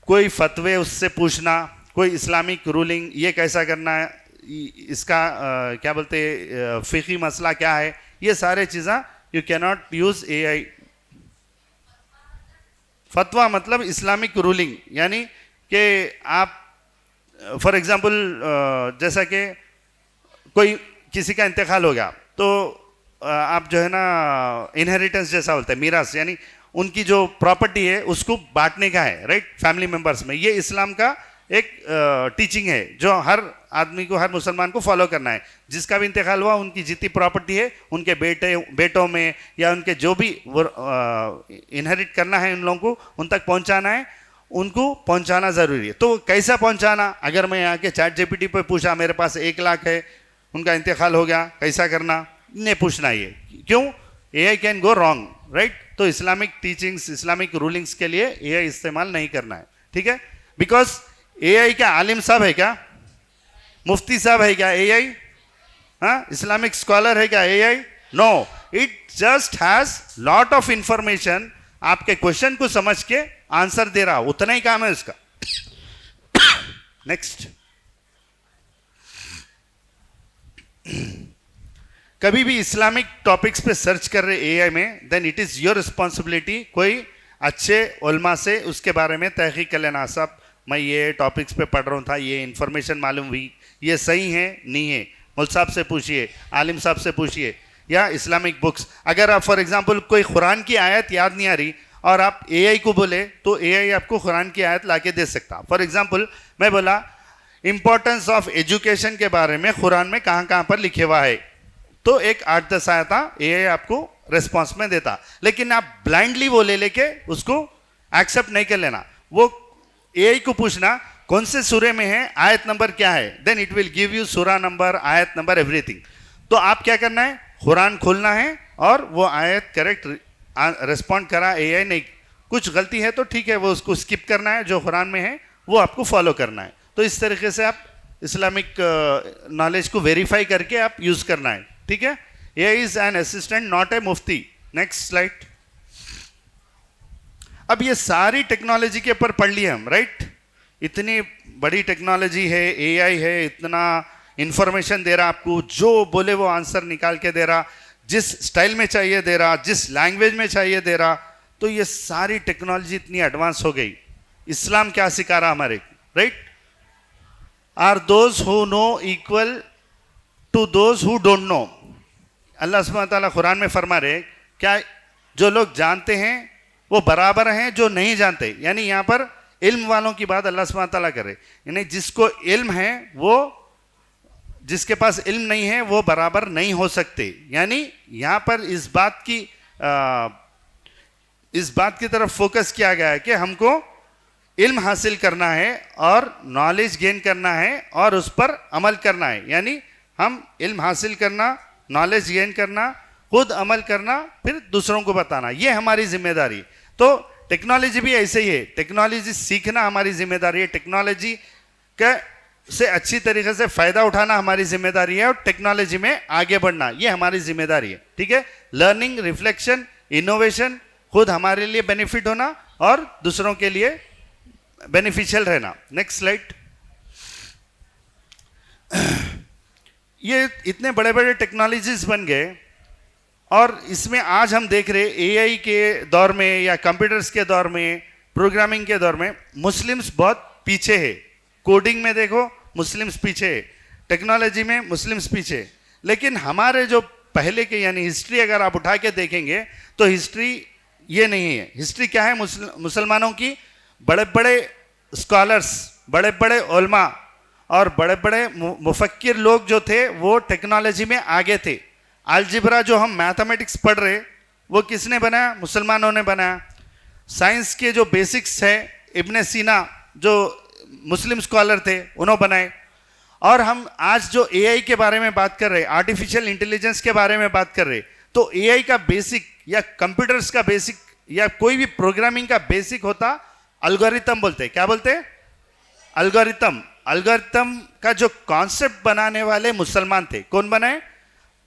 कोई फतवे उससे पूछना, कोई इस्लामिक रूलिंग ये कैसा करना है, इसका क्या बोलते फ़िक़ी मसला क्या है, ये सारे चीज़ें you can not use AI. फतवा मतलब इस्लामिक रूलिंग, यानी कि आप फॉर एग्जांपल जैसा कि कोई किसी का इंतकाल हो गया तो आप जो है ना इनहेरिटेंस जैसा बोलते हैं, मीरास, यानी उनकी जो प्रॉपर्टी है उसको बांटने का है, राइट, फैमिली मेंबर्स में। ये इस्लाम का एक टीचिंग है जो हर आदमी को, हर मुसलमान को फॉलो करना है। जिसका भी इंतकाल हुआ उनकी जितनी प्रॉपर्टी है उनके बेटों में या उनके जो भी इनहेरिट करना है उन लोगों को उन तक पहुंचाना है, उनको पहुंचाना ज़रूरी है। तो कैसा पहुंचाना, अगर मैं यहाँ के चैट जीपीटी पे पूछा मेरे पास 1 लाख है, उनका इंतकाल हो गया, कैसा करना, नहीं पूछना ये, क्यों, AI can go wrong, right. तो इस्लामिक टीचिंग्स, इस्लामिक रूलिंग्स के लिए एआई इस्तेमाल नहीं करना है, ठीक है। बिकॉज एआई क्या आलिम साहब है क्या, मुफ्ती साहब है क्या एआई, हाँ, इस्लामिक स्कॉलर है क्या AI, no, it just has lot of information, आपके क्वेश्चन को समझ के आंसर दे रहा, उतना ही काम है उसका। नेक्स्ट, कभी भी इस्लामिक टॉपिक्स पे सर्च कर रहे एआई में, then it is your responsibility कोई अच्छे उलमा से उसके बारे में तहकीक कर लेना। साहब मैं ये टॉपिक्स पे पढ़ रहा था, ये इन्फॉर्मेशन मालूम हुई, ये सही है नहीं है, मौलवी साहब से पूछिए, आलिम साहब से पूछिए, या इस्लामिक बुक्स। अगर आप फॉर एग्जांपल कोई कुरान की आयत याद नहीं आ रही और आप एआई को बोले तो एआई आपको कुरान की आयत लाके दे सकता। फॉर एग्जांपल मैं बोला इंपॉर्टेंस ऑफ एजुकेशन के बारे में कुरान में कहाँ कहाँ पर लिखे हुआ है, तो एक 8-10 आयता एआई आपको रेस्पॉन्स में देता। लेकिन आप ब्लाइंडली वो ले लेके उसको एक्सेप्ट नहीं कर लेना, वो एआई को पूछना कौन से सूरे में है, आयत नंबर क्या है, then it will give you सूरा नंबर, आयत नंबर, एवरीथिंग। तो आप क्या करना है, कुरान खोलना है और वो आयत करेक्ट रिस्पॉन्ड करा एआई नहीं, कुछ गलती है तो ठीक है वो उसको स्किप करना है, जो कुरान में है वो आपको फॉलो करना है। तो इस तरीके से आप इस्लामिक नॉलेज को वेरीफाई करके आप यूज़ करना है, ठीक है। AI is an assistant not a Mufti. Next slide. अब ये सारी टेक्नोलॉजी के ऊपर पढ़ लिए हम, राइट, इतनी बड़ी टेक्नोलॉजी है, एआई है, इतना इंफॉर्मेशन दे रहा आपको, जो बोले वो आंसर निकाल के दे रहा, जिस स्टाइल में चाहिए दे रहा, जिस लैंग्वेज में चाहिए दे रहा। तो ये सारी टेक्नोलॉजी इतनी एडवांस हो गई, इस्लाम क्या सिखा रहा हमारे, right, are those who know equal to those who don't know. अल्लाह सुब्हानहू व तआला कुरान में फरमा रहे क्या जो लोग जानते हैं वो बराबर हैं जो नहीं जानते, यानी यहाँ पर इल्म वालों की बात अल्लाह सुब्हानहू व तआला करे, यानी जिसको इल्म है वो, जिसके पास इल्म नहीं है वो बराबर नहीं हो सकते। यानी यहाँ पर इस बात की तरफ फोकस किया गया है कि हमको इल्म हासिल करना है और नॉलेज गेन करना है और उस पर अमल करना है। यानी हम इल्म हासिल करना, नॉलेज गेन करना, खुद अमल करना, फिर दूसरों को बताना, ये हमारी जिम्मेदारी। तो टेक्नोलॉजी भी ऐसे ही है, टेक्नोलॉजी सीखना हमारी जिम्मेदारी है, टेक्नोलॉजी का से अच्छी तरीके से फ़ायदा उठाना हमारी जिम्मेदारी है और टेक्नोलॉजी में आगे बढ़ना ये हमारी जिम्मेदारी है, ठीक है। लर्निंग, रिफ्लेक्शन, इनोवेशन, खुद हमारे लिए बेनिफिट होना और दूसरों के लिए बेनिफिशियल रहना। Next slide. ये इतने बड़े बड़े टेक्नोलॉजीज बन गए और इसमें आज हम देख रहे एआई के दौर में या कंप्यूटर्स के दौर में, प्रोग्रामिंग के दौर में मुस्लिम्स बहुत पीछे है। कोडिंग में देखो मुस्लिम्स पीछे, टेक्नोलॉजी में मुस्लिम्स पीछे। लेकिन हमारे जो पहले के यानी हिस्ट्री अगर आप उठा के देखेंगे तो हिस्ट्री ये नहीं है। हिस्ट्री क्या है, मुसलमानों की बड़े बड़े स्कॉलर्स, बड़े बड़े उलमा और बड़े बड़े मुफक्किर लोग जो थे वो टेक्नोलॉजी में आगे थे। अलजेब्रा जो हम मैथमेटिक्स पढ़ रहे वो किसने बनाया, मुसलमानों ने बनाया। साइंस के जो बेसिक्स है इब्ने सीना जो मुस्लिम स्कॉलर थे उन्होंने बनाए। और हम आज जो एआई के बारे में बात कर रहे, आर्टिफिशियल इंटेलिजेंस के बारे में बात कर रहे, तो एआई का बेसिक या कंप्यूटर्स का बेसिक या कोई भी प्रोग्रामिंग का बेसिक होता एल्गोरिथम बोलते हैं। क्या बोलते हैं, एल्गोरिथम। एल्गोरिथम का जो कॉन्सेप्ट बनाने वाले मुसलमान थे, कौन बनाए,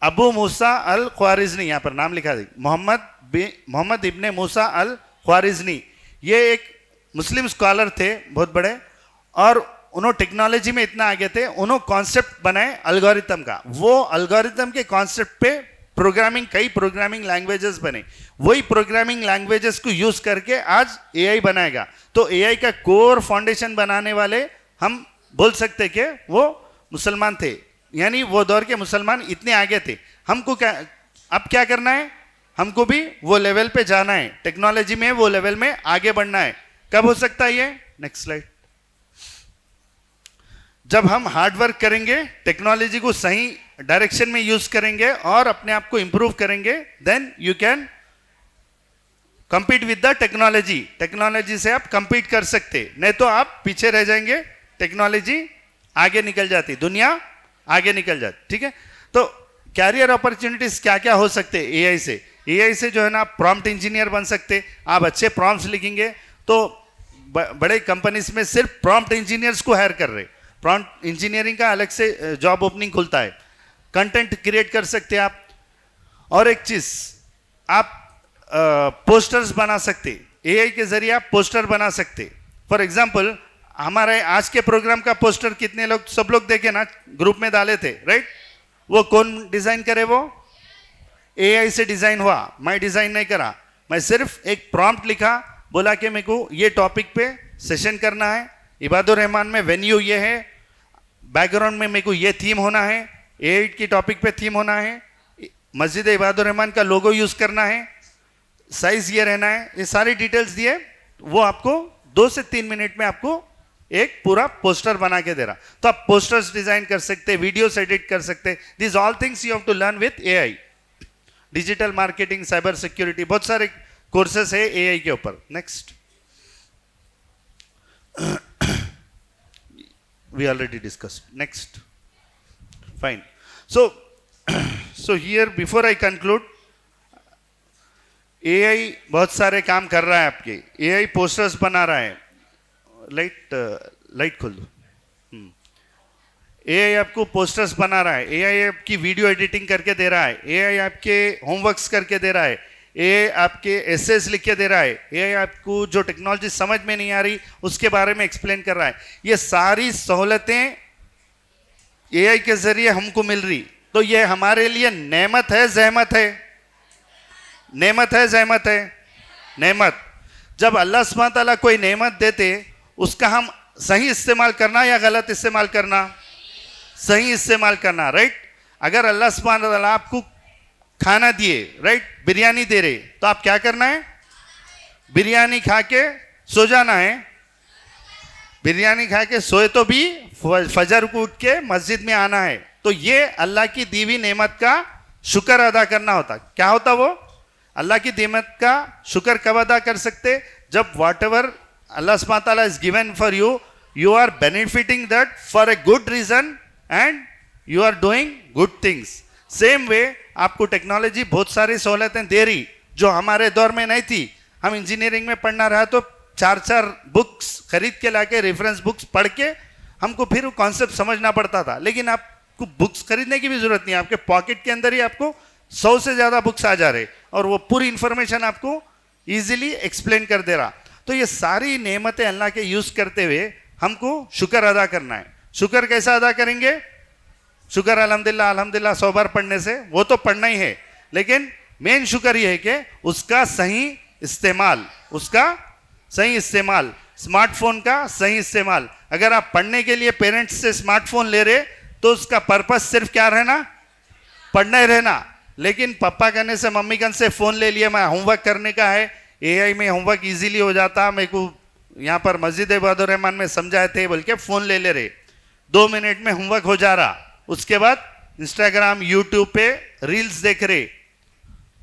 अबू मूसा अल ख्वारिज़नी, यहाँ पर नाम लिखा है मोहम्मद इब्ने मूसा अल ख्वारिज़नी। ये एक मुस्लिम स्कॉलर थे बहुत बड़े, और उन्होंने टेक्नोलॉजी में इतना आगे थे, उन्होंने कॉन्सेप्ट बनाए अल्गोरिथम का। वो अल्गोरिथम के कॉन्सेप्ट पे कई प्रोग्रामिंग लैंग्वेजेस बने। वही प्रोग्रामिंग लैंग्वेजेस को यूज करके आज एआई बनाएगा। तो एआई का कोर फाउंडेशन बनाने वाले हम बोल सकते कि वो मुसलमान थे, यानी वो दौर के मुसलमान इतने आगे थे। हमको क्या अब क्या करना है? हमको भी वो लेवल पे जाना है, टेक्नोलॉजी में वो लेवल में आगे बढ़ना है। कब हो सकता है ये? Next slide. जब हम हार्ड वर्क करेंगे, टेक्नोलॉजी को सही डायरेक्शन में यूज करेंगे और अपने आप को इंप्रूव करेंगे, then you can compete with the technology. Technology से आप compete कर सकते, नहीं तो आप पीछे रह जाएंगे। टेक्नोलॉजी आगे निकल जाती, दुनिया आगे निकल जाती। ठीक है, तो कैरियर अपॉर्चुनिटीज क्या क्या हो सकते एआई से? एआई से जो है ना, आप प्रॉम्प्ट इंजीनियर बन सकते। आप अच्छे प्रॉम्प्ट्स लिखेंगे तो बड़े कंपनीज में सिर्फ प्रॉम्प्ट इंजीनियर्स को हायर कर रहे। प्रॉम्प्ट इंजीनियरिंग का अलग से जॉब ओपनिंग खुलता है। कंटेंट क्रिएट कर सकते आप। और एक चीज, आप पोस्टर्स बना सकते, एआई के जरिए आप पोस्टर बना सकते। फॉर एग्जाम्पल, हमारे आज के प्रोग्राम का पोस्टर कितने लोग, सब लोग देखे ना, ग्रुप में डाले थे, राइट? वो कौन डिजाइन करे? वो एआई से डिजाइन हुआ, मैं डिजाइन नहीं करा। मैं सिर्फ एक प्रॉम्प्ट लिखा, बोला कि मेरे को ये टॉपिक पे सेशन करना है, इबादुर रहमान में वेन्यू ये है, बैकग्राउंड में मेरे को ये थीम होना है, एआई की टॉपिक पे थीम होना है, मस्जिद इबादुर रहमान का लोगो यूज करना है, साइज ये रहना है, ये सारी डिटेल्स दिए। वो आपको 2 से 3 मिनट में आपको एक पूरा पोस्टर बना के दे रहा। तो आप पोस्टर्स डिजाइन कर सकते, वीडियोस एडिट कर सकते। This all things you have to learn with AI. Digital marketing, cyber security, बहुत सारे कोर्सेस है एआई के ऊपर। Next, we already discussed. Next, fine. So here before I conclude, AI बहुत सारे काम कर रहा है आपके। एआई पोस्टर्स बना रहा है। लाइट खोल दो। एआई आपको पोस्टर्स बना रहा है, एआई आपकी वीडियो एडिटिंग करके दे रहा है, एआई आपके होमवर्क्स करके दे रहा है, एआई आपके एसेस लिख के दे रहा है, एआई आपको जो टेक्नोलॉजी समझ में नहीं आ रही उसके बारे में एक्सप्लेन कर रहा है। ये सारी सहूलतें एआई के जरिए हमको मिल रही। तो ये हमारे लिए नेमत है, जहमत है? नेमत है, जहमत है? नेमत। जब अल्लाह सुब्हान तआला कोई नेमत देते, उसका हम सही इस्तेमाल करना या गलत इस्तेमाल करना? सही इस्तेमाल करना, राइट? अगर अल्लाह सुब्हान तआला आपको खाना दिए, राइट, बिरयानी दे रहे, तो आप क्या करना है? बिरयानी खा के सो जाना है। बिरयानी खा के सोए तो भी फजर को उठ के मस्जिद में आना है। तो ये अल्लाह की दी हुई नेमत का शुक्र अदा करना होता। क्या होता वो? अल्लाह की नेमत का शुक्र कब अदा कर सकते? जब वॉट एवर अल्लाह सुब्हान तआला is given for you, you are benefiting that for a good reason and you are doing good things. Same way आपको टेक्नोलॉजी बहुत सारी सहूलतें दे रही जो हमारे दौर में नहीं थी। हम इंजीनियरिंग में पढ़ना रहा तो 4-4 बुक्स खरीद के लाके, रेफरेंस बुक्स पढ़ के हमको फिर वो कॉन्सेप्ट समझना पड़ता था। लेकिन आपको बुक्स खरीदने की भी जरूरत नहीं है, आपके पॉकेट के अंदर ही आपको 100 से ज्यादा बुक्स आ जा रहे और वो पूरी इंफॉर्मेशन आपको इजीली एक्सप्लेन कर दे रहा। तो ये सारी नेमतें अल्लाह के यूज करते हुए हमको शुक्र अदा करना है। शुक्र कैसा अदा करेंगे? शुक्र अल्हम्दुलिल्लाह, अल्हम्दुलिल्लाह 100 बार पढ़ने से वो तो पढ़ना ही है, लेकिन मेन शुक्र ये है कि उसका सही इस्तेमाल, उसका सही इस्तेमाल, स्मार्टफोन का सही इस्तेमाल। अगर आप पढ़ने के लिए पेरेंट्स से स्मार्टफोन ले रहे तो उसका पर्पस सिर्फ क्या रहना? पढ़ना ही रहना। लेकिन पापा कहने से, मम्मी कहने से फ़ोन ले लिया, मैं होमवर्क करने का है, एआई में होमवर्क इजीली हो जाता, मेरे को यहाँ पर मस्जिद इबादुर रहमान में समझाए थे बोल के फ़ोन ले रहे, 2 मिनट में होमवर्क हो जा रहा। उसके बाद इंस्टाग्राम, यूट्यूब पे रील्स देख रहे।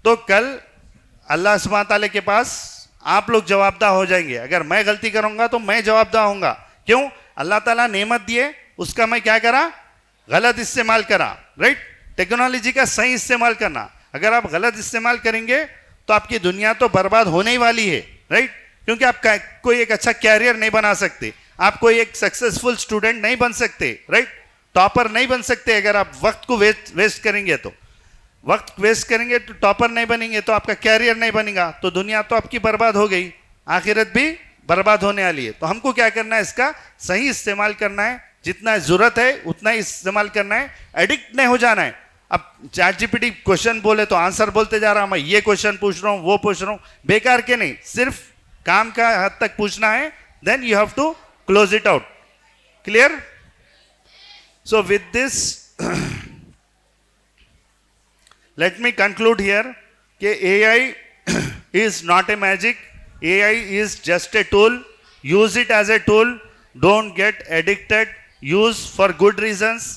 तो कल अल्लाह सुब्हान तआला के पास आप लोग जवाबदाह हो जाएंगे। अगर मैं गलती करूंगा तो मैं जवाबदाह होऊंगा। क्यों? अल्लाह ताला नेमत दिए, उसका मैं क्या करा? गलत इस्तेमाल करा, राइट? टेक्नोलॉजी का सही इस्तेमाल करना। अगर आप गलत इस्तेमाल करेंगे तो आपकी दुनिया तो बर्बाद होने ही वाली है, राइट? क्योंकि आप कोई एक अच्छा कैरियर नहीं बना सकते, आप कोई एक सक्सेसफुल स्टूडेंट नहीं बन सकते, राइट? टॉपर नहीं बन सकते। अगर आप वक्त को वेस्ट करेंगे तो वक्त वेस्ट करेंगे तो टॉपर नहीं बनेंगे, तो आपका कैरियर नहीं बनेगा, तो दुनिया तो आपकी बर्बाद हो गई, आखिरत भी बर्बाद होने वाली है। तो हमको क्या करना है, इसका सही इस्तेमाल करना है, जितना जरूरत है उतना ही इस्तेमाल करना है, एडिक्ट नहीं हो जाना है। अब चैट जीपीटी क्वेश्चन बोले तो आंसर बोलते जा रहा हूं, मैं ये क्वेश्चन पूछ रहा हूं, वो पूछ रहा हूं, बेकार के नहीं, सिर्फ काम का हद तक पूछना है, then you have to close it out. Clear? So with this let me conclude here कि AI is not a magic. AI is just a tool. Use it as a tool. Don't get addicted. Use for good reasons.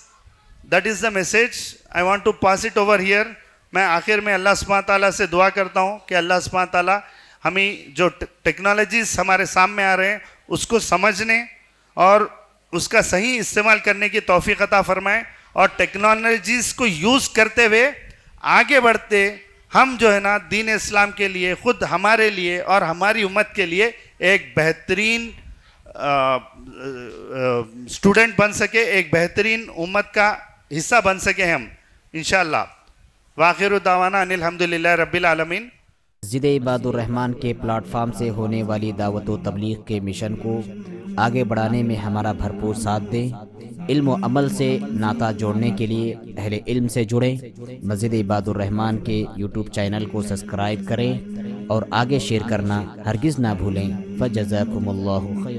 That is the message. I want to pass it over here. मैं आखिर में अल्लाह सुब्हान ताला से दुआ करता हूँ कि अल्लाह सुब्हान ताला हमें जो टेक्नोलॉजीज हमारे सामने आ रहे हैं उसको समझने और उसका सही इस्तेमाल करने की तौफीक अता फरमाए, और टेक्नोलॉजीज को यूज़ करते हुए आगे बढ़ते हम जो है ना दीन इस्लाम के लिए, खुद हमारे लिए और हमारी उम्मत के लिए एक बेहतरीन स्टूडेंट बन सके, एक बेहतरीन उम्मत का हिस्सा बन सके हम इंशाअल्लाह। वाखिर दावाना अनिल हम्दुलिल्लाह रब्बिल आलमीन। मस्जिद इबादुर रहमान के प्लेटफार्म से होने वाली दावत व तबलीग के मिशन को आगे बढ़ाने में हमारा भरपूर साथ दें। इल्म व अमल से नाता जोड़ने के लिए अहले इल्म से जुड़ें। मस्जिद इबादुर रहमान के यूट्यूब चैनल को सब्सक्राइब करें और आगे शेयर करना हरगिज़ ना भूलें। फ़जज़ाकुमुल्लाहु खैर।